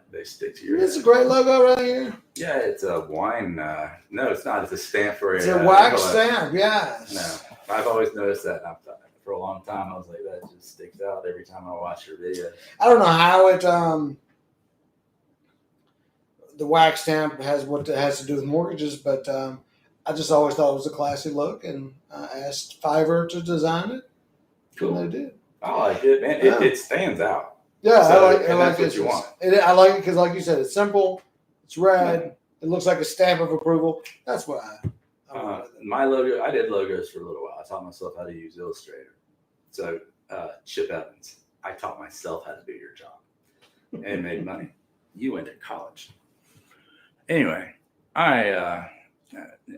They stick to your. It's a great logo right here. Yeah, it's a wine. No, it's not. It's a stamp for It's a wax stamp. Yes. No, I've always noticed that. For a long time, I was like, that just sticks out every time I watch your video. I don't know how it. The wax stamp has what it has to do with mortgages, but I just always thought it was a classy look, and I asked Fiverr to design it. Cool. And they did. I like it, man. Yeah. It stands out. Yeah, So, I like what you want. I like it because, like you said, it's simple, it's red, it looks like a stamp of approval. That's what I my logo. I did logos for a little while. I taught myself how to use Illustrator. So Chip Evans, I taught myself how to do your job and made money. You went to college. Anyway, I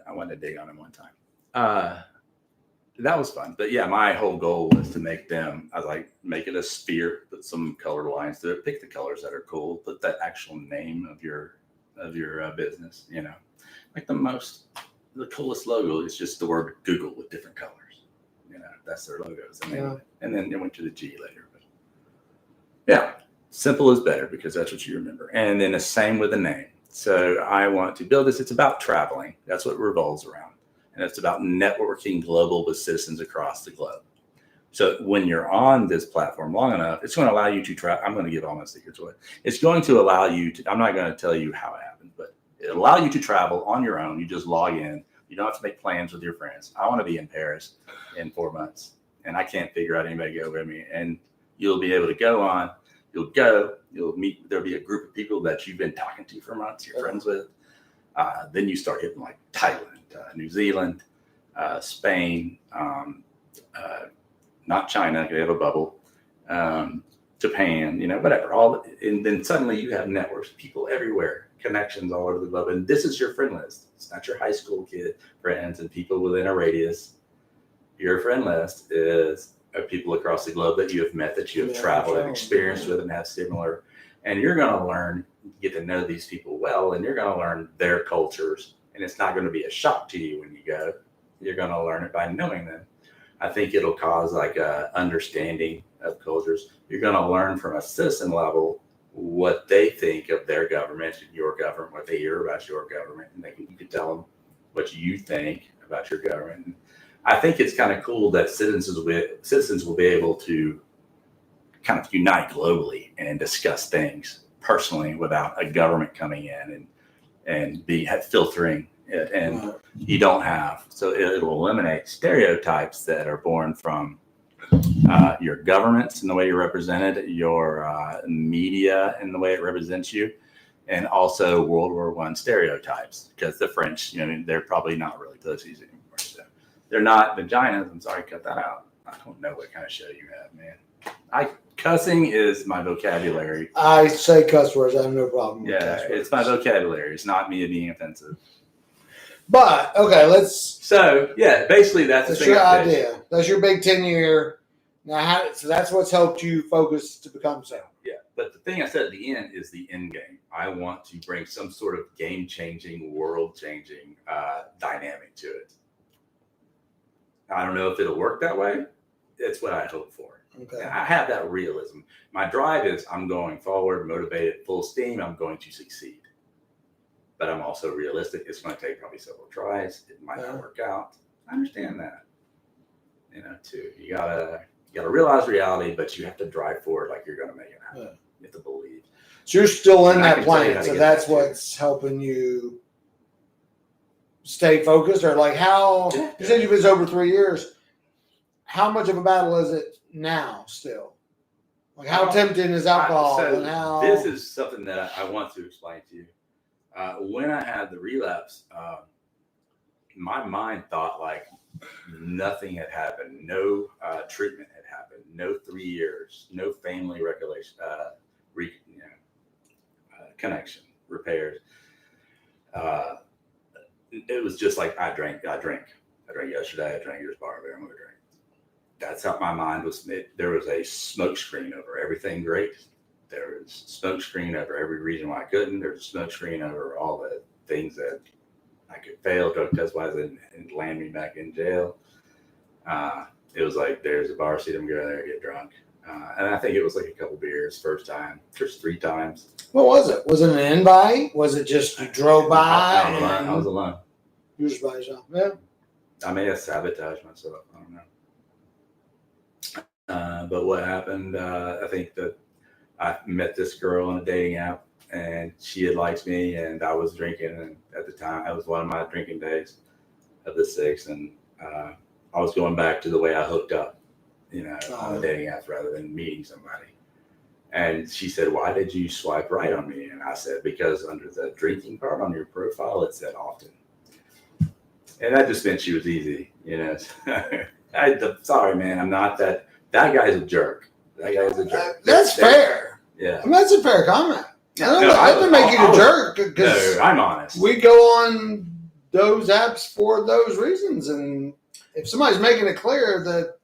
wanted to dig on him one time. That was fun. But yeah, my whole goal was to make them, I was like, make it a sphere, put some colored lines to it, pick the colors that are cool, put the actual name of your business, you know. Like the coolest logo is just the word Google with different colors. You know, that's their logos. And then it went to the G later. But yeah, simple is better because that's what you remember. And then the same with the name. So I want to build this. It's about traveling. That's what it revolves around. And it's about networking global with citizens across the globe. So when you're on this platform long enough, it's going to allow you to travel. I'm going to give all my secrets away. It's going to allow you to, I'm not going to tell you how it happens, but it'll allow you to travel on your own. You just log in. You don't have to make plans with your friends. I want to be in Paris in 4 months, and I can't figure out anybody to go with me. And you'll be able to go on. You'll go. You'll meet. There'll be a group of people that you've been talking to for months. You're friends with. Then you start hitting like Thailand, New Zealand, Spain, not China. They have a bubble. Japan. You know, whatever. And then suddenly you have networks, people everywhere, connections all over the globe, and this is your friend list. It's not your high school kid friends and people within a radius. Your friend list is people across the globe that you have met, that you have traveled and experienced with, and have similar. And you're going to learn, get to know these people well, and you're going to learn their cultures. And it's not going to be a shock to you when you go. You're going to learn it by knowing them. I think it'll cause like a understanding of cultures. You're going to learn from a citizen level what they think of their government, your government, what they hear about your government, and you can tell them what you think about your government. And I think it's kind of cool that citizens will be able to kind of unite globally and discuss things personally without a government coming in and filtering it. And you don't have, so it'll eliminate stereotypes that are born from your governments and the way you're represented, your media and the way it represents you, and also World War I stereotypes, because the French, you know, they're probably not really pussies anymore. So they're not vaginas. I'm sorry, cut that out. I don't know what kind of show you have, man. Cussing is my vocabulary. I say cuss words. I have no problem with cuss words. It's my vocabulary. It's not me being offensive. But okay, So yeah, basically that's your idea. That's your big 10-year. Now, so that's what's helped you focus to become so. Yeah, but the thing I said at the end is the end game. I want to bring some sort of game-changing, world-changing dynamic to it. I don't know if it'll work that way. It's what I hope for. Okay. I have that realism. My drive is I'm going forward, motivated, full steam. I'm going to succeed. But I'm also realistic. It's going to take probably several tries. It might not work out. I understand that. You know, too. You gotta realize reality, but you have to drive forward like you're going to make it happen. Yeah. You have to believe. So you're still in that plan. So that's what's helping you stay focused, or like how you said you've been over 3 years. How much of a battle is it now still? Like how tempting is alcohol? This is something that I want to explain to you. When I had the relapse, my mind thought like nothing had happened. No treatment had happened. No 3 years. No family recollection, connection, repairs. It was just like I drank yesterday. I drank yours bar beer. I'm gonna drink. That's how my mind was. There was a smoke screen over everything great. There was smoke screen over every reason why I couldn't. There's a smoke screen over all the things that I could fail, drug test wise, and land me back in jail. It was like, there's a bar seat, I'm going there, get drunk. And I think it was like a couple beers first time, just 3 times. What was it? Was it an invite? Was it just you drove by? I was alone. You were just by yourself. Yeah. I may have sabotaged myself. I don't know. But what happened, I think that I met this girl on a dating app, and she had liked me, and I was drinking. And at the time, it was one of my drinking days of the 6. And I was going back to the way I hooked up, on the dating app rather than meeting somebody. And she said, "Why did you swipe right on me?" And I said, "Because under the drinking part on your profile, it said often." And that just meant she was easy, Sorry, man, I'm not that. That guy's a jerk. That guy's a jerk. That's fair. Yeah. I mean, that's a fair comment. I didn't make you a jerk. No, I'm honest. We go on those apps for those reasons. And if somebody's making it clear that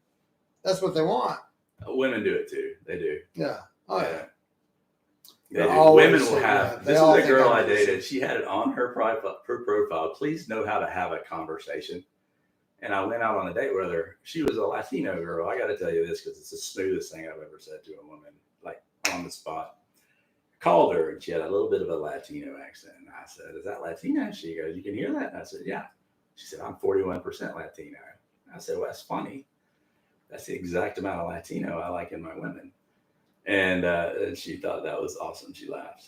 that's what they want. Women do it too. They do. Yeah. Oh, yeah. Women will have. This is a girl I dated. She had it on her profile. Please know how to have a conversation. And I went out on a date with her. She was a Latino girl. I got to tell you this because it's the smoothest thing I've ever said to a woman, like on the spot. I called her and she had a little bit of a Latino accent. And I said, "Is that Latino?" She goes, "You can hear that?" And I said, "Yeah." She said, "I'm 41% Latino." I said, "Well, that's funny. That's the exact amount of Latino I like in my women." And she thought that was awesome. She laughed.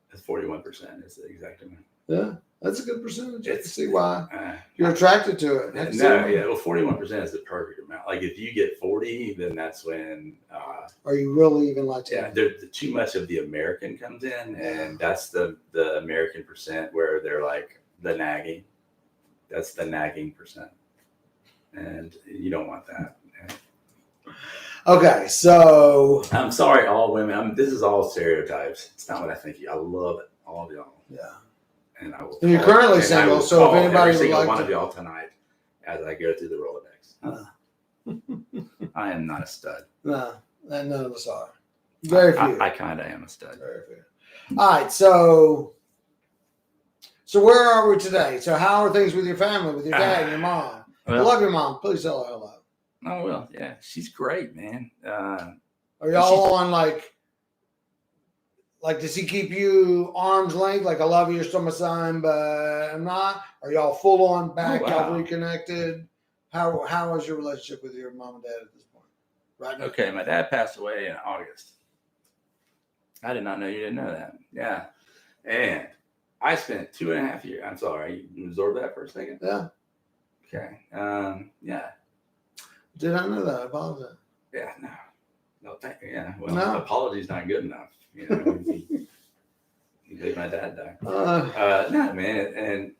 That's 41% is the exact amount. Yeah, that's a good percentage. I can see why you're attracted to it. Well, 41% is the perfect amount. Like if you get 40, then that's when. Are you really even Latino? Yeah, too much of the American comes in, and that's the American percent where they're like the nagging. That's the nagging percent, and you don't want that. Okay, so I'm sorry, all women. This is all stereotypes. It's not what I think. I love it, all of y'all. Yeah. And I will. And you're currently single, so if anybody would like one to, of y'all tonight, as I go through the Rolodex. I am not a stud. No, none of us are. Very few. I kind of am a stud. Very few. All right, so where are we today? So how are things with your family, with your dad and your mom? I love your mom. Please tell her hello. Oh, well, yeah, she's great, man. Are y'all on like, does he keep you arm's length? Like, I love you, you're still my son, but I'm not? Are y'all full on back? Y'all reconnected? How is your relationship with your mom and dad at this point? Right now? Okay, my dad passed away in August. I did not know you didn't know that. Yeah. And I spent 2.5 years. I'm sorry, you absorb that for a second? Yeah. Okay. Yeah. Did I know that? I apologize. Yeah, no, thank you. Yeah, well, no. Apology's not good enough. You made my dad die. No, man. And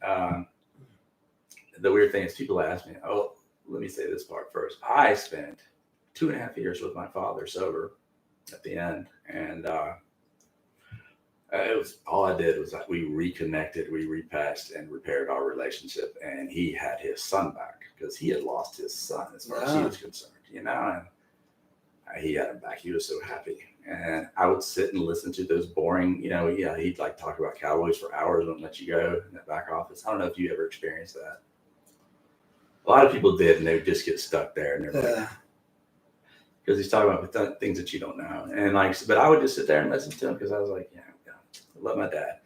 the weird thing is, people ask me, "Oh, let me say this part first." I spent 2.5 years with my father sober at the end, and it was all I did was like we reconnected, we repatched, and repaired our relationship, and he had his son back because he had lost his son as far as he was concerned, and he had him back. He was so happy, and I would sit and listen to those boring, he'd like talk about Cowboys for hours and let you go in the back office. I don't know if you ever experienced that. A lot of people did, and they would just get stuck there, and they're because he's talking about things that you don't know, and but I would just sit there and listen to him because I was like, I love my dad.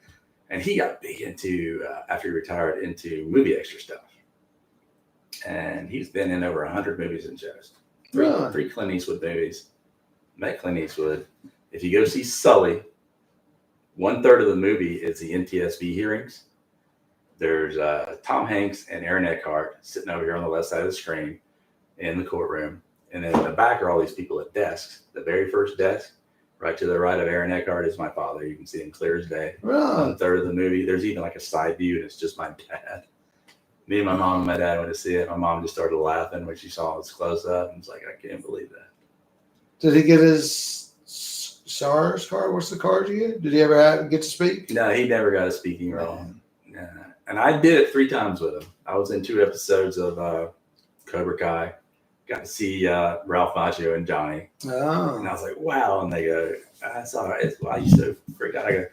And he got big into, after he retired, into movie extra stuff. And he's been in over 100 movies and shows. Three Clint Eastwood movies. Met Clint Eastwood. If you go see Sully, 1/3 of the movie is the NTSB hearings. There's Tom Hanks and Aaron Eckhart sitting over here on the left side of the screen in the courtroom. And then in the back are all these people at desks. The very first desk, right to the right of Aaron Eckhart, is my father. You can see him clear as day. 1/3 of the movie. There's even like a side view, and it's just my dad. Me and my mom and my dad went to see it. My mom just started laughing when she saw his close up and was like, I can't believe that. Did he get his SARS card? What's the card you get? Did he ever get to speak? No, he never got a speaking role. Yeah. And I did it 3 times with him. I was in 2 episodes of Cobra Kai. Got to see Ralph Macchio and Johnny. Oh. And I was like, wow. And they go, I used to freak out. I go,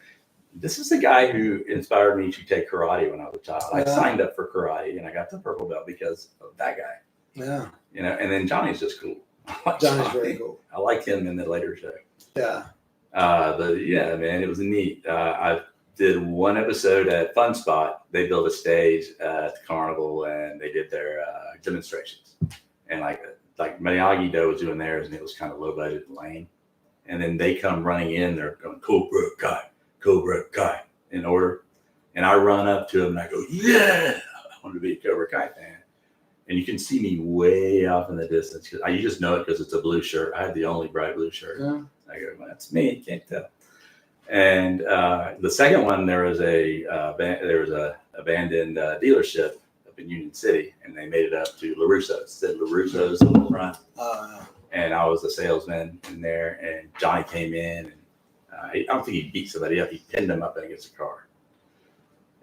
this is the guy who inspired me to take karate when I was a child. I signed up for karate and I got the purple belt because of that guy. Yeah. You know, and then Johnny's just cool. Johnny's very cool. I like him in the later show. Yeah. Yeah, man, it was neat. I did 1 episode at Fun Spot. They built a stage at the carnival and they did their demonstrations. And like Miyagi-Do was doing theirs and it was kind of low budget and lame. And then they come running in, they're going Cobra Kai in order. And I run up to them and I go, yeah, I want to be a Cobra Kai fan. And you can see me way off in the distance. You just know it because it's a blue shirt. I had the only bright blue shirt. Yeah. I go, well, that's me. You can't tell. And the second one, there was a abandoned dealership up in Union City, and they made it up to LaRusso's. It said LaRusso's on the front. And I was the salesman in there, and Johnny came in, and I don't think he beat somebody up. He pinned him up against a car.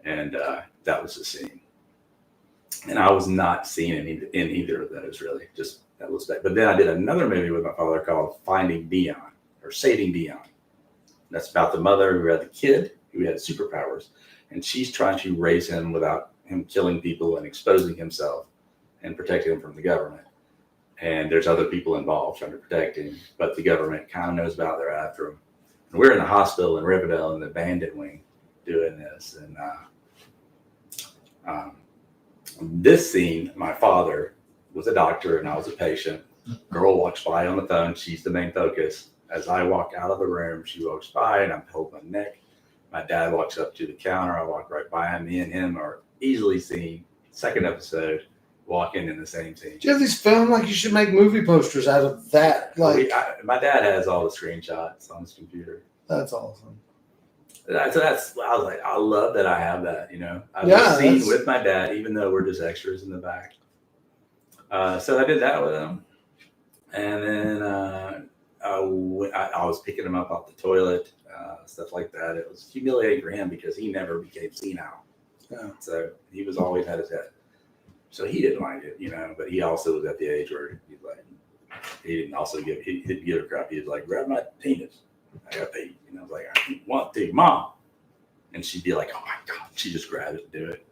And that was the scene. And I was not seen in either of those, really. Just that was bad. But then I did another movie with my father called Finding Dion, or Saving Dion. That's about the mother who had the kid who had superpowers, and she's trying to raise him without him killing people and exposing himself and protecting him from the government. And there's other people involved trying to protect him, but the government kind of knows about it. They're after him. And we're in the hospital in Riverdale in the bandit wing doing this. And this scene, my father was a doctor and I was a patient. Girl walks by on the phone. She's the main focus. As I walk out of the room, she walks by and I'm holding my neck. My dad walks up to the counter. I walk right by him. Me and him are easily seen. Second episode, walking in the same scene. Do you have these film like you should make movie posters out of that? Like my dad has all the screenshots on his computer. That's awesome. I was like, I love that I have that. You know, I've been seen with my dad, even though we're just extras in the back. So I did that with him, and then I was picking him up off the toilet, stuff like that. It was humiliating for him because he never became senile. Yeah. So he was always had his head. So he didn't like it, you know, but he also was at the age where he's like, he didn't give a crap. He was like, grab my penis. I got paid. And I was like, I don't want to, Mom. And she'd be like, oh my God. She just grabbed it and do it.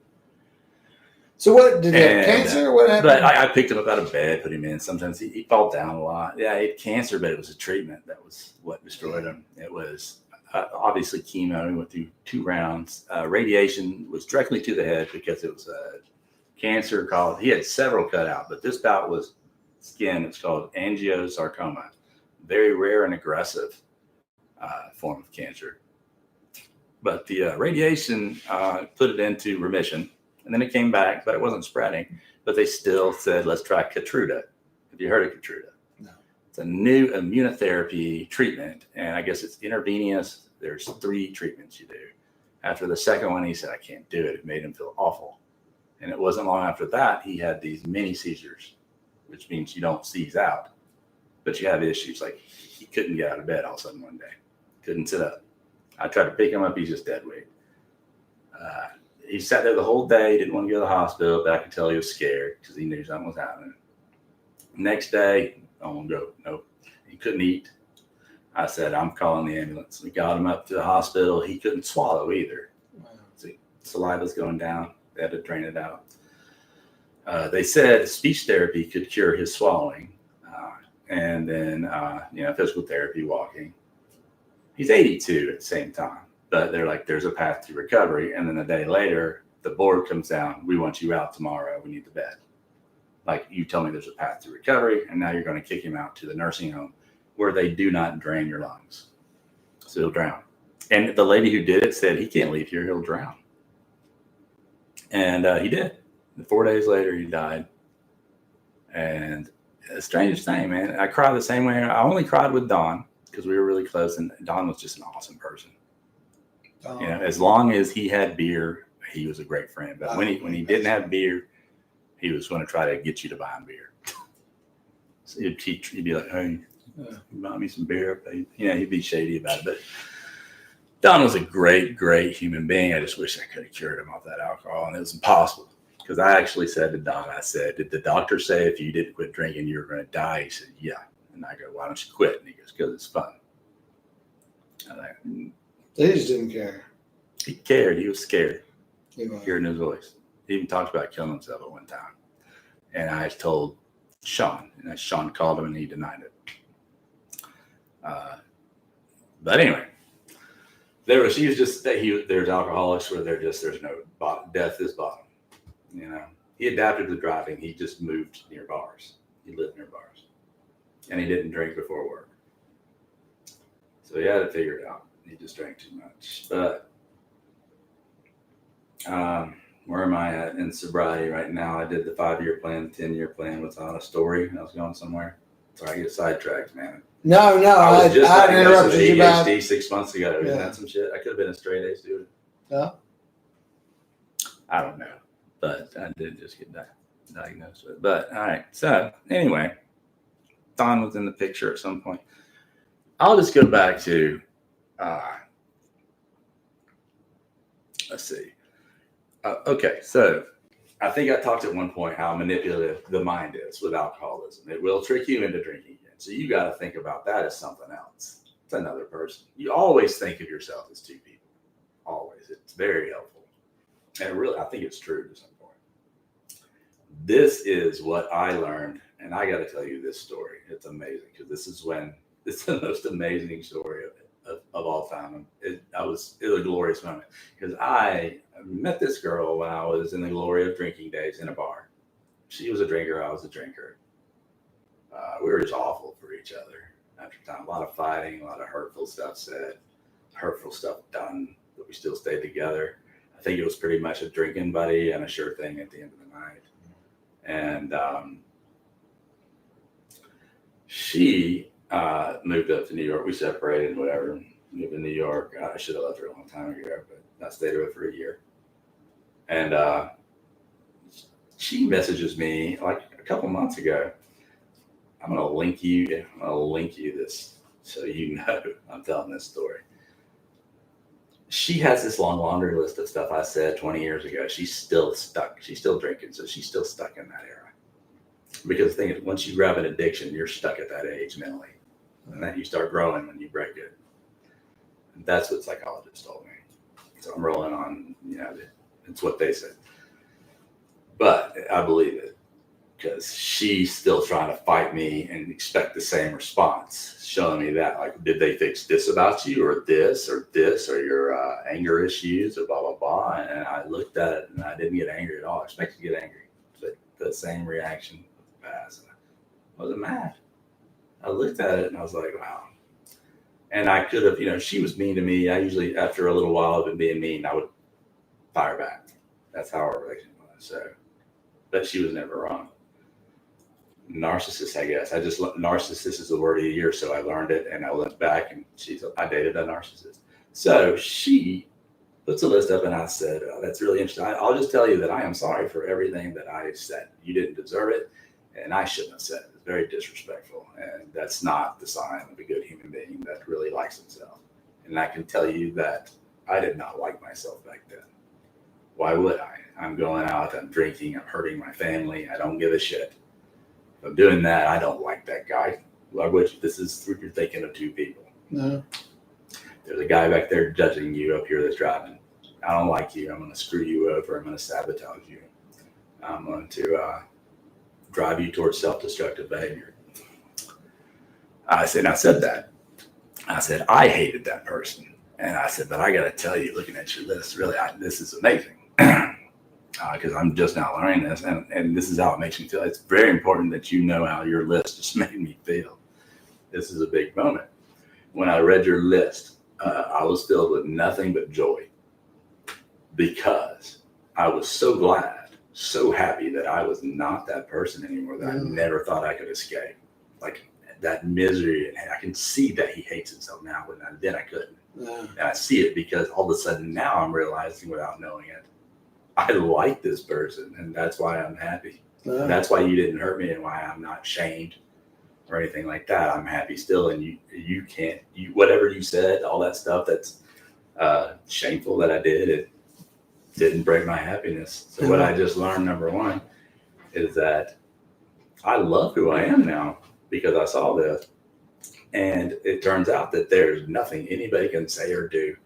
So what, did he have cancer? What happened? But I picked him up out of bed, put him in. Sometimes he fell down a lot. Yeah, he had cancer, but it was a treatment. That was what destroyed him. It was obviously chemo. He went through 2 rounds. Radiation was directly to the head because it was a cancer called, he had several cut out, but this bout was skin. It's called angiosarcoma. Very rare and aggressive form of cancer. But the radiation put it into remission. And then it came back, but it wasn't spreading. But they still said, let's try Keytruda. Have you heard of Keytruda? No. It's a new immunotherapy treatment. And I guess it's intravenous. There's 3 treatments you do. After the second one, he said, I can't do it. It made him feel awful. And it wasn't long after that, he had these mini seizures, which means you don't seize out. But you have issues. Like he couldn't get out of bed all of a sudden one day. Couldn't sit up. I tried to pick him up. He's just dead weight. He sat there the whole day, didn't want to go to the hospital, but I could tell he was scared because he knew something was happening. Next day, I won't go. Nope. He couldn't eat. I said, I'm calling the ambulance. We got him up to the hospital. He couldn't swallow either. Wow. So saliva's going down. They had to drain it out. They said speech therapy could cure his swallowing. And then, physical therapy, walking. He's 82 at the same time. But they're like, there's a path to recovery. And then a day later, the board comes down. We want you out tomorrow. We need the bed. Like, you tell me there's a path to recovery, and now you're going to kick him out to the nursing home where they do not drain your lungs. So he'll drown. And the lady who did it said, he can't leave here. He'll drown. And he did. 4 days later, he died. And the strangest thing, man, I cried the same way. I only cried with Don because we were really close, and Don was just an awesome person. Oh. You know, as long as he had beer, he was a great friend. But when he didn't have beer, he was going to try to get you to buy him beer. So he'd be like, "Hey, buy me some beer." He'd be shady about it. But Don was a great, great human being. I just wish I could have cured him off that alcohol, and it was impossible. Because I actually said to Don, I said, "Did the doctor say if you didn't quit drinking, you were going to die?" He said, "Yeah." And I go, "Why don't you quit?" And he goes, "Because it's fun." They just didn't care. He cared. He was scared. Hearing his voice. He even talked about killing himself at one time. And I told Sean, and Sean called him and he denied it. But anyway, there's alcoholics where there's no bottom, death is bottom. He adapted to driving. He just moved near bars. He lived near bars, and he didn't drink before work. So he had it figured out. He just drank too much. But where am I at in sobriety right now? I did the 5-year plan, 10-year plan without a story. I was going somewhere. Sorry, I get sidetracked, man. No, I was just interrupted with you about ADHD 6 months ago. Isn't that some shit? I could have been a straight A student. Yeah. I don't know, but I did just get diagnosed with it. But all right. So anyway, Don was in the picture at some point. I'll just go back to, let's see. Okay, so I think I talked at one point how manipulative the mind is with alcoholism. It will trick you into drinking again. So you got to think about that as something else. It's another person. You always think of yourself as two people. Always. It's very helpful. And really, I think it's true to some point. This is what I learned, and I got to tell you this story. It's amazing because it's the most amazing story of all time. It was a glorious moment because I met this girl when I was in the glory of drinking days in a bar. She was a drinker. I was a drinker. We were just awful for each other after time. A lot of fighting, a lot of hurtful stuff said, hurtful stuff done, but we still stayed together. I think it was pretty much a drinking buddy and a sure thing at the end of the night. And she moved up to New York. We separated, whatever. Moved to New York. I should have left her a long time ago, but I stayed with her for a year. And she messages me like a couple months ago. I'm gonna link you this so you know I'm telling this story. She has this long laundry list of stuff I said 20 years ago. She's still stuck. She's still drinking, so she's still stuck in that era. Because the thing is, once you grab an addiction, you're stuck at that age mentally. And then you start growing when you break it. And that's what psychologists told me. So I'm rolling on, it's what they said. But I believe it because she's still trying to fight me and expect the same response, showing me that, like, did they fix this about you or this or your anger issues or blah, blah, blah. And I looked at it and I didn't get angry at all. I expected to get angry, but the same reaction passed. I wasn't mad. I looked at it and I was like, wow. And I could have, she was mean to me. I usually, after a little while of it being mean, I would fire back. That's how our relationship was. So, but she was never wrong. Narcissist, I guess. Narcissist is the word of the year, so I learned it and I went back and I dated a narcissist. So she puts a list up and I said, that's really interesting. I'll just tell you that I am sorry for everything that I said. You didn't deserve it and I shouldn't have said it. It's very disrespectful and that's not the sign of a good human being that really likes himself. And I can tell you that I did not like myself back then. Why would I? I'm going out, I'm drinking, I'm hurting my family. I don't give a shit. If I'm doing that, I don't like that guy. This is, you're thinking of two people. No. There's a guy back there judging you up here that's driving. I don't like you. I'm going to screw you over. I'm going to sabotage you. I'm going to drive you towards self-destructive behavior. I said that. I said, I hated that person. And I said, but I got to tell you, looking at your list, really, this is amazing. Because I'm just now learning this, and this is how it makes me feel. It's very important that you know how your list just made me feel. This is a big moment. When I read your list, I was filled with nothing but joy because I was so glad, so happy that I was not that person anymore, that I never thought I could escape. Like that misery, and I can see that he hates himself now, but then I couldn't. And I see it because all of a sudden now I'm realizing without knowing it, I like this person, and that's why I'm happy. That's why you didn't hurt me, and why I'm not shamed or anything like that. I'm happy still, and you can't, whatever you said, all that stuff that's shameful that I did, it didn't break my happiness. So what I just learned, number one, is that I love who I am now because I saw this. And it turns out that there's nothing anybody can say or do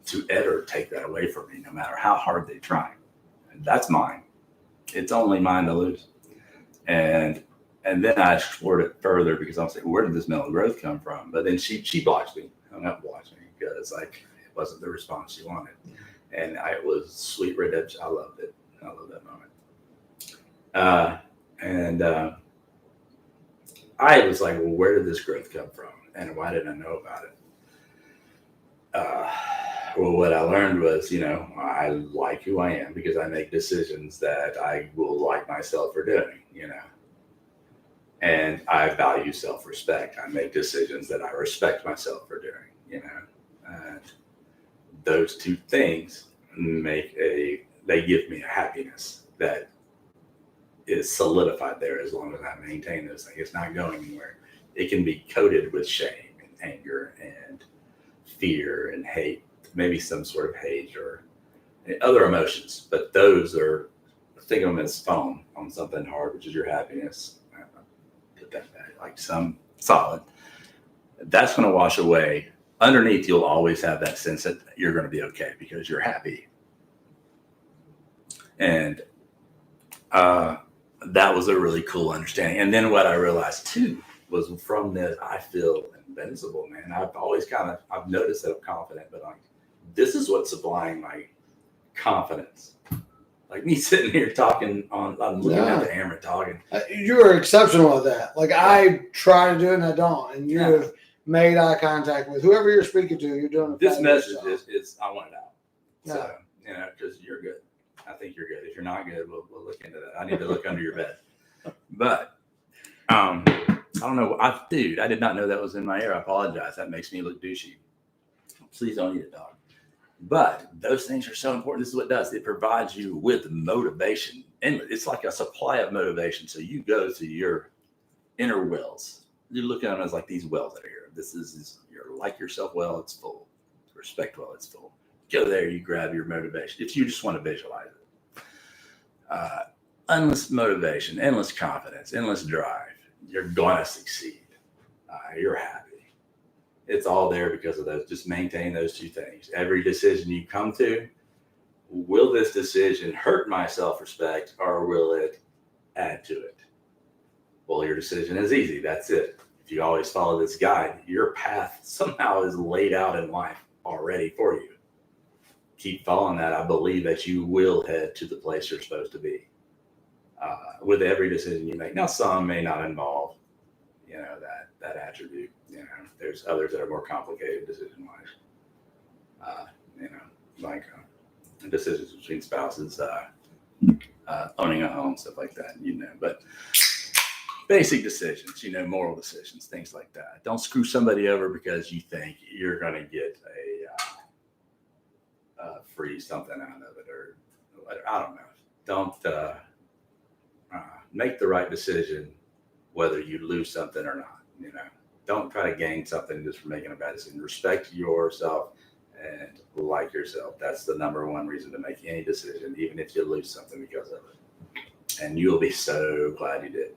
to ever take that away from me, no matter how hard they try. And that's mine. It's only mine to lose. And then I explored it further because I was like, where did this mental growth come from? But then she blocked me, hung up, blocked me because like it wasn't the response she wanted. And it was sweet redemption. I loved it. I love that moment. I was like, well, where did this growth come from? And why didn't I know about it? Well, what I learned was, I like who I am because I make decisions that I will like myself for doing, and I value self-respect. I make decisions that I respect myself for doing, and those two things they give me a happiness that is solidified there as long as I maintain those things. It's not going anywhere. It can be coated with shame and anger and fear and hate, maybe some sort of hate or other emotions, but those are, think of them as foam on something hard, which is your happiness. Put that back, like some solid. That's going to wash away. Underneath, you'll always have that sense that you're going to be okay because you're happy. And that was a really cool understanding. And then what I realized too was from this, I feel invincible, man. I've always I've noticed that I'm confident, but this is what's supplying my confidence. Like me sitting here talking I'm looking at the camera talking. You are exceptional at that. Like I try to do it and I don't. And you have made eye contact with whoever you're speaking to. You're doing this message is I want it out. Yeah. So, because you're good. I think you're good. If you're not good, we'll look into that. I need to look under your bed. But I don't know. I did not know that was in my ear. I apologize. That makes me look douchey. Please don't eat it, dog. But those things are so important. This is what it does. It provides you with motivation. And it's like a supply of motivation. So you go to your inner wells. You look at them as like these wells that are here. This is you're like yourself well, it's full. Respect well, it's full. Go there, you grab your motivation. If you just want to visualize it. Endless motivation, endless confidence, endless drive. You're going to succeed. You're happy. It's all there because of those. Just maintain those two things. Every decision you come to, will this decision hurt my self-respect or will it add to it? Well, your decision is easy. That's it. If you always follow this guide, your path somehow is laid out in life already for you. Keep following that. I believe that you will head to the place you're supposed to be with every decision you make. Now, some may not involve, that attribute. There's others that are more complicated decision-wise. Like decisions between spouses, owning a home, stuff like that. But basic decisions, moral decisions, things like that. Don't screw somebody over because you think you're going to get a free something out of it or whatever. I don't know. Don't make the right decision whether you lose something or not. Don't try to gain something just for making a bad decision. Respect yourself and like yourself. That's the number one reason to make any decision, even if you lose something because of it. And you'll be so glad you did.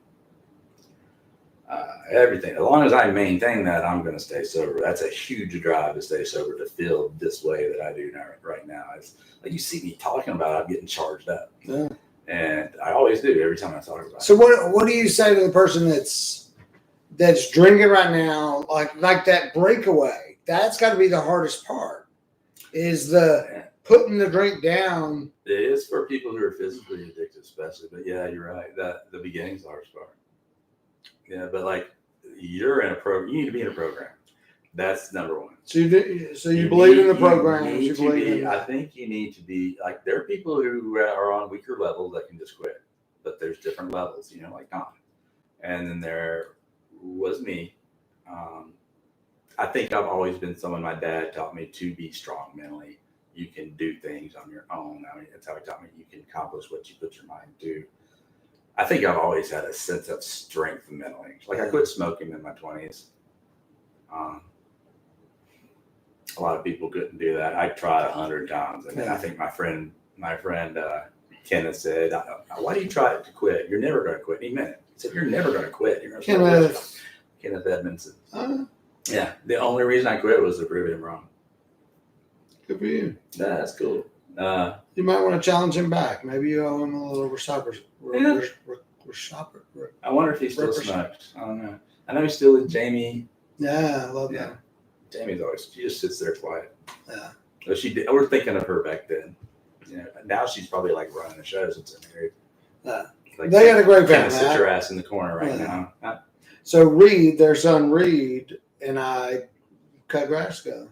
Everything, as long as I maintain that, I'm going to stay sober. That's a huge drive to stay sober, to feel this way that I do now, right now. It's like you see me talking about it, I'm getting charged up. Yeah. And I always do every time I talk about it. So what do you say to the person that's drinking right now, like that breakaway? That's got to be the hardest part, is the putting the drink down. It is for people who are physically addicted, especially. But yeah, you're right. The beginning's the hardest part. Yeah, but you're in a program. You need to be in a program. That's number one. So you believe in the program. I think you need to be there are people who are on weaker levels that can just quit, but there's different levels, like Tom. And then there was me. I think I've always been someone. My dad taught me to be strong mentally, you can do things on your own. I mean, that's how he taught me you can accomplish what you put your mind to. I think I've always had a sense of strength mentally. Like I quit smoking in my 20s. A lot of people couldn't do that. I tried 100 times, and then I think my friend Kenneth said, "Why do you try to quit? You're never going to quit." He meant it. He said, "You're never going to quit." You're Kenneth Edmondson. Yeah, the only reason I quit was to prove him wrong. Good for you. Yeah, that's cool. You might want to challenge him back. Maybe you owe him a little shopper. I wonder if he still smokes. I don't know. I know he's still with Jamie. Yeah, I love that. Jamie's she just sits there quiet. Yeah. So we're thinking of her back then. Now she's probably like running the show since they're married. Like, they got a great family. Sit your ass in the corner right now. So Reed, their son Reed, and I cut grass together.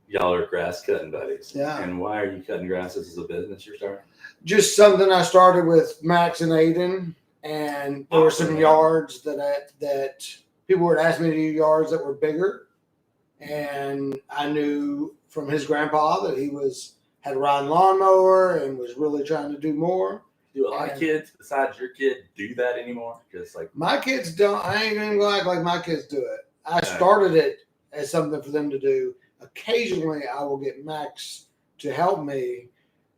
Y'all are grass cutting buddies. Yeah. And why are you cutting grass? This is a business you're starting? Just something I started with Max and Aiden, and there were some yards that people would ask me to do yards that were bigger, and I knew from his grandpa that he had a riding lawnmower and was really trying to do more. Do a lot of kids besides your kid do that anymore? Because my kids don't. I ain't gonna go act like my kids do it. I started it as something for them to do. Occasionally, I will get Max to help me,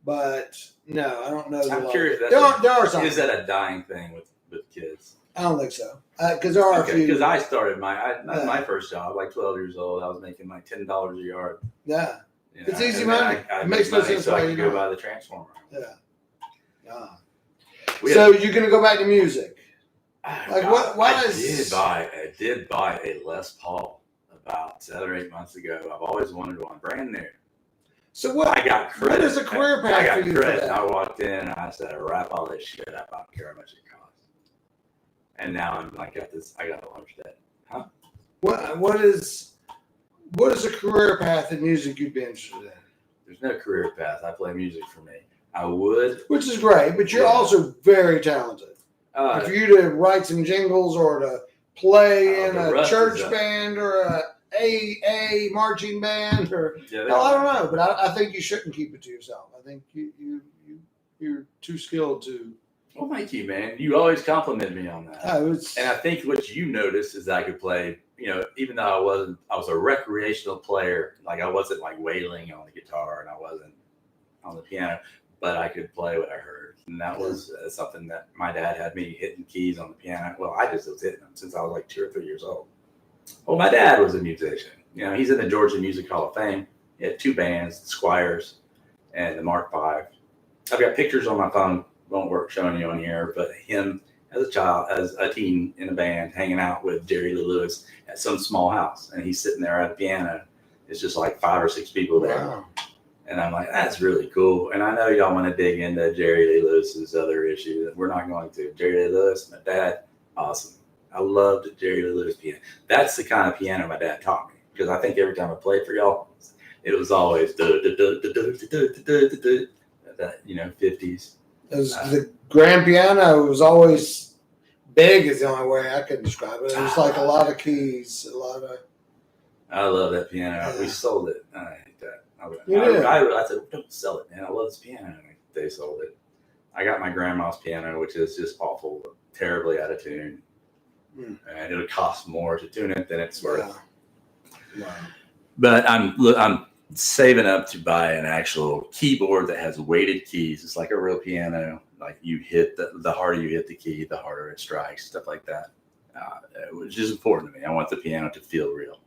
but no, I don't know. I'm curious. There are some. Is that a dying thing with kids? I don't think so. Because there are a few. Because I started my first job, like 12 years old. I was making like $10 a yard. Yeah. It's easy money. It makes no sense so I could go buy the transformer. Yeah. So you're gonna go back to music? Why I did buy a Les Paul about 7 or 8 months ago. I've always wanted one, brand new. So what? I got credit. What is a career path for you? I walked in and I said, "I wrap all this shit up. I don't care how much it costs." And now I'm like, I got a large debt. Huh? What is a career path in music you'd be interested in? There's no career path. I play music for me. I would. Which is great, but you're also very talented. For you to write some jingles or to play in a church band or a AA marching band or I don't know, but I think you shouldn't keep it to yourself. I think you're too skilled to. Well, thank you, man. You always compliment me on that. And I think what you noticed is I could play. Even though I was a recreational player. Like I wasn't like wailing on the guitar and I wasn't on the piano, but I could play what I heard. And that was something that my dad had me hitting keys on the piano. Well, I just was hitting them since I was like 2 or 3 years old. Well, my dad was a musician. He's in the Georgia Music Hall of Fame. He had 2 bands, the Squires and the Mark V. I've got pictures on my phone, won't work showing you on here, but him as a child, as a teen in a band, hanging out with Jerry Lee Lewis at some small house. And he's sitting there at a piano. It's just like 5 or 6 people there. Wow. And I'm like, that's really cool. And I know y'all want to dig into Jerry Lee Lewis's other issue. We're not going to. Jerry Lee Lewis, my dad, awesome. I loved Jerry Lee Lewis piano. That's the kind of piano my dad taught me. Because I think every time I played for y'all, it was always that 50s. The grand piano was always big is the only way I could describe it. It was like a lot of keys, I love that piano. We sold it. I hate that. I said, don't sell it, man. I love this piano. And they sold it. I got my grandma's piano, which is just awful, terribly out of tune. And it would cost more to tune it than it's worth. Wow. But I'm saving up to buy an actual keyboard that has weighted keys. It's like a real piano. Like you hit the harder you hit the key, the harder it strikes, stuff like that. Which is important to me. I want the piano to feel real.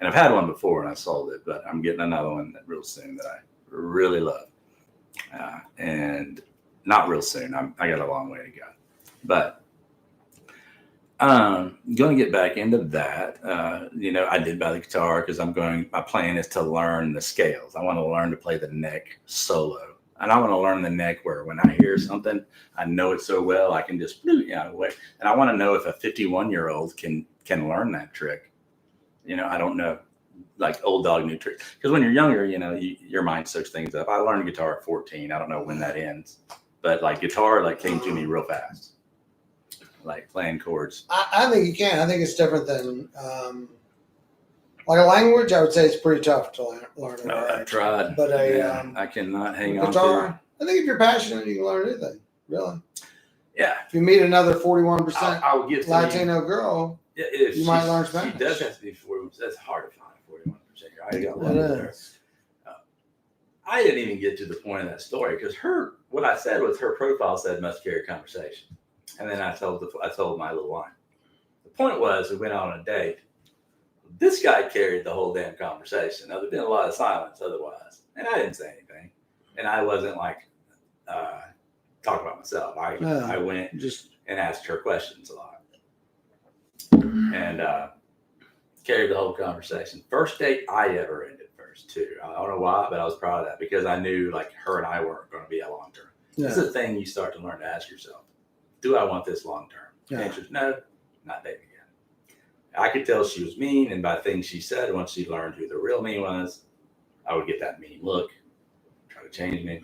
And I've had one before and I sold it, but I'm getting another one real soon that I really love. And not real soon. I got a long way to go. But going to get back into that. I did buy the guitar because my plan is to learn the scales. I want to learn to play the neck solo. And I want to learn the neck where when I hear something, I know it so well, I can just away. And I want to know if a 51-year-old can learn that trick. I don't know, like old dog, new trick. Because when you're younger, your mind soaks things up. I learned guitar at 14. I don't know when that ends. But like guitar, came to me real fast. Like playing chords. I think you can. I think it's different than Like a language, I would say it's pretty tough to learn. No, I've tried. But I cannot hang on guitar, I think if you're passionate, you can learn anything, really. Yeah. If you meet another 41% I'll give Latino girl, you might learn Spanish. She does have to be 41%. That's hard to find 41%. I got one there. I didn't even get to the point of that story because what I said was her profile said must carry conversation. And then I told my little line. The point was we went on a date. This guy carried the whole damn conversation. Now, there'd been a lot of silence otherwise. And I didn't say anything. And I wasn't like talking about myself. I went and asked her questions a lot. And carried the whole conversation. First date I ever ended first, too. I don't know why, but I was proud of that because I knew like her and I weren't going to be a long term. Yeah. This is a thing you start to learn to ask yourself. Do I want this long term? Yeah. The answer is no, not dating again. I could tell she was mean, and by things she said, once she learned who the real me was, I would get that mean look, try to change me.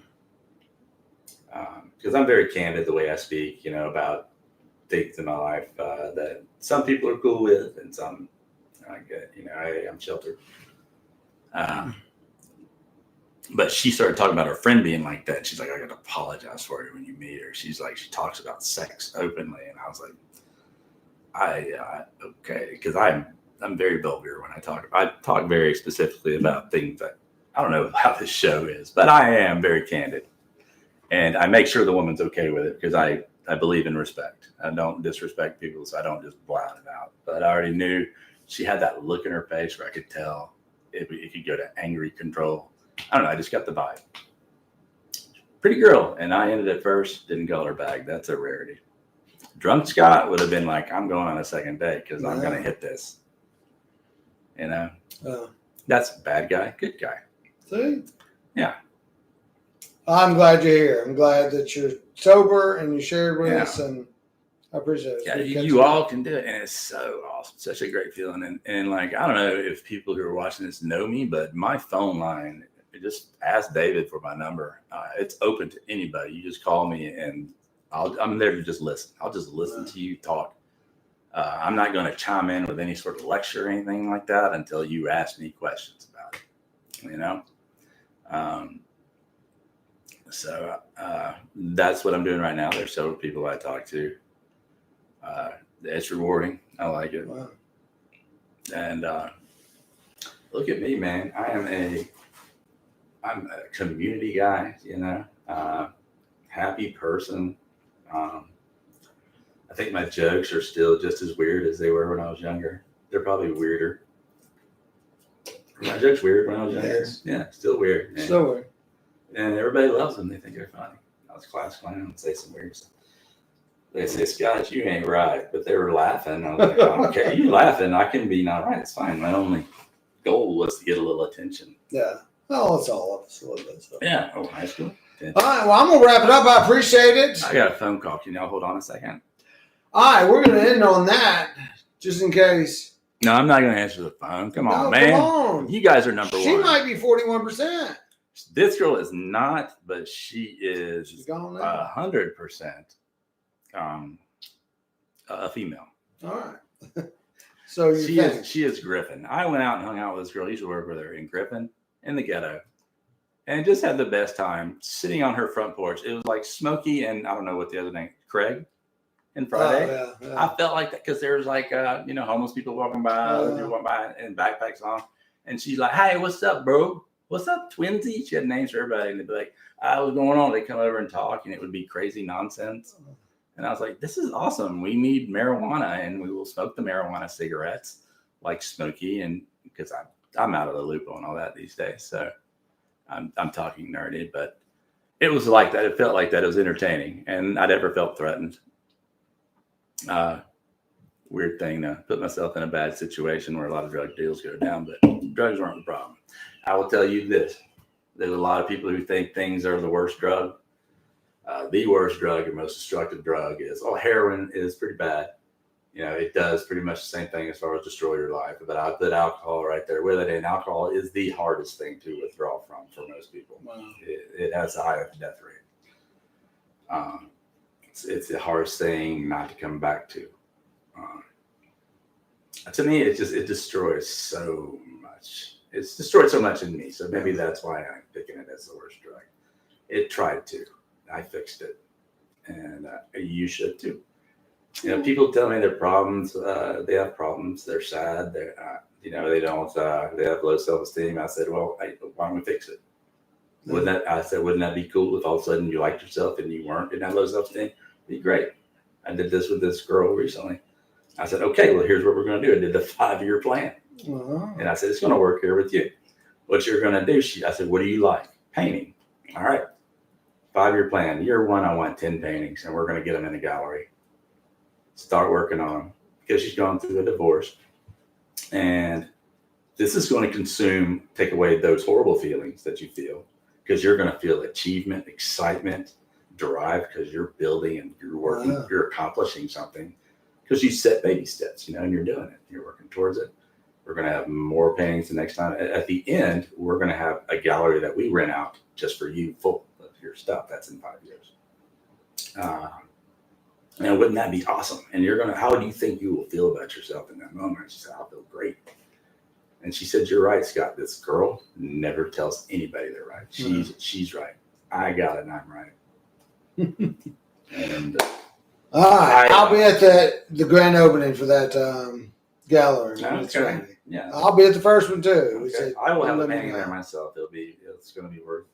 Because I'm very candid the way I speak, about things in my life that some people are cool with, and some I get, I'm sheltered. But she started talking about her friend being like that. She's like, I got to apologize for you when you meet her. She's like, she talks about sex openly. And I was like, okay. Because I'm very vulgar when I talk. I talk very specifically about things that I don't know how this show is, but I am very candid. And I make sure the woman's okay with it because I believe in respect. I don't disrespect people, so I don't just blab it out. But I already knew she had that look in her face where I could tell it could go to angry control. I don't know. I just got the vibe. Pretty girl. And I ended at first. Didn't call her back. That's a rarity. Drunk Scott would have been like, I'm going on a second date because I'm going to hit this. That's a bad guy. Good guy. See? Yeah. I'm glad you're here. I'm glad that you're sober and you shared with us. And I appreciate it. Yeah, you all can do it. And it's so awesome. Such a great feeling. And like, I don't know if people who are watching this know me, but my phone line, just ask David for my number. It's open to anybody. You just call me and I'm there to just listen. I'll just listen to you talk. I'm not going to chime in with any sort of lecture or anything like that until you ask me questions about it, So that's what I'm doing right now. There's several people I talk to. It's rewarding. I like it. Wow. And look at me, man. I'm a community guy, happy person. I think my jokes are still just as weird as they were when I was younger. They're probably weirder. Were my jokes weird when I was younger? Yes. Yeah, still weird. Man. Still weird. And everybody loves them. They think they're funny. I was class clown and say some weird stuff. They say, Scott, you ain't right. But they were laughing. I was like, I don't care. You laughing. I can be not right. It's fine. My only goal was to get a little attention. Yeah. Well, it's all of us a little bit. So. Yeah. Oh, high school. All right. Well, I'm going to wrap it up. I appreciate it. I got a phone call. Can y'all hold on a second? All right. We're going to end on that just in case. No, I'm not going to answer the phone. Come on, man. Come on. You guys are number one. She might be 41%. This girl is not, but she is 100% a female. All right. So she is Griffin. I went out and hung out with this girl. I used to work with her in Griffin in the ghetto and just had the best time sitting on her front porch. It was like Smokey and I don't know what the other name, Craig and Friday. Oh, yeah. I felt like that because there was like, homeless people walking by, and backpacks on. And she's like, hey, what's up, bro? What's up, twinsy? She had names for everybody. And they'd be like, what's going on? They come over and talk, and it would be crazy nonsense. And I was like, this is awesome. We need marijuana, and we will smoke the marijuana cigarettes like Smokey. And because I'm out of the loop on all that these days. So I'm talking nerdy, but it was like that. It felt like that. It was entertaining, and I never felt threatened. Weird thing to put myself in a bad situation where a lot of drug deals go down, but drugs aren't the problem. I will tell you this. There's a lot of people who think things are the worst drug. The worst drug or most destructive drug is, heroin is pretty bad. It does pretty much the same thing as far as destroy your life. But I put alcohol right there with it, and alcohol is the hardest thing to withdraw from for most people. Wow. It has the highest death rate. It's the hardest thing not to come back to. To me, it destroys so much. It's destroyed so much in me. So maybe that's why I'm picking it as the worst drug. It tried to. I fixed it, and you should too. You know, people tell me their problems. They have problems. They're sad. They're they don't. They have low self-esteem. I said, well, why don't we fix it? Wouldn't that be cool if all of a sudden you liked yourself and you weren't in that low self-esteem? It'd be great. I did this with this girl recently. I said, okay, well, here's what we're going to do. I did the 5-year plan. Uh-huh. And I said, it's going to work here with you. What you're going to do, I said, what do you like? Painting. All right. 5-year plan. Year 1, I want 10 paintings, and we're going to get them in a gallery. Start working on them because she's going through a divorce. And this is going to take away those horrible feelings that you feel, because you're going to feel achievement, excitement, drive, because you're building and you're working, you're accomplishing something, because you set baby steps, and you're doing it. You're working towards it. We're going to have more paintings the next time. At the end, we're going to have a gallery that we rent out just for you, full of your stuff. That's in 5 years. And wouldn't that be awesome? And how do you think you will feel about yourself in that moment? She said, I'll feel great. And she said, you're right, Scott. This girl never tells anybody they're right. She's right. I got it, and I'm right. And all right, I'll be at the grand opening for that gallery. Okay. Yeah, I'll be at the first one too. Okay. I will have a painting there myself. It's going to be worth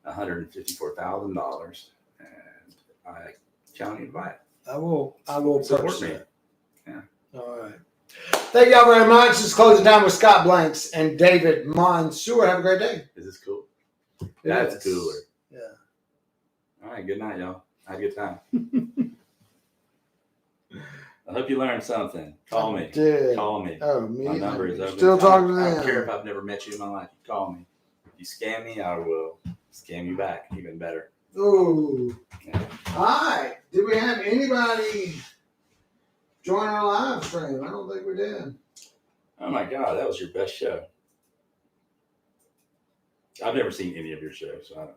$154,000, and I count you to buy it. I will support me. Yeah. All right. Thank y'all very much. This is closing time with Scott Blanks and David Mansour. Have a great day. Is this cool? That's cooler. Yeah. All right. Good night, y'all. Have a good time. I hope you learned something. Call me. Call me. Oh, me. My number is open. Still talking to them. I don't care if I've never met you in my life. Call me. If you scam me, I will scam you back. Even better. Ooh. Yeah. All right. Did we have anybody join our live stream? I don't think we did. Oh my God, that was your best show. I've never seen any of your shows, so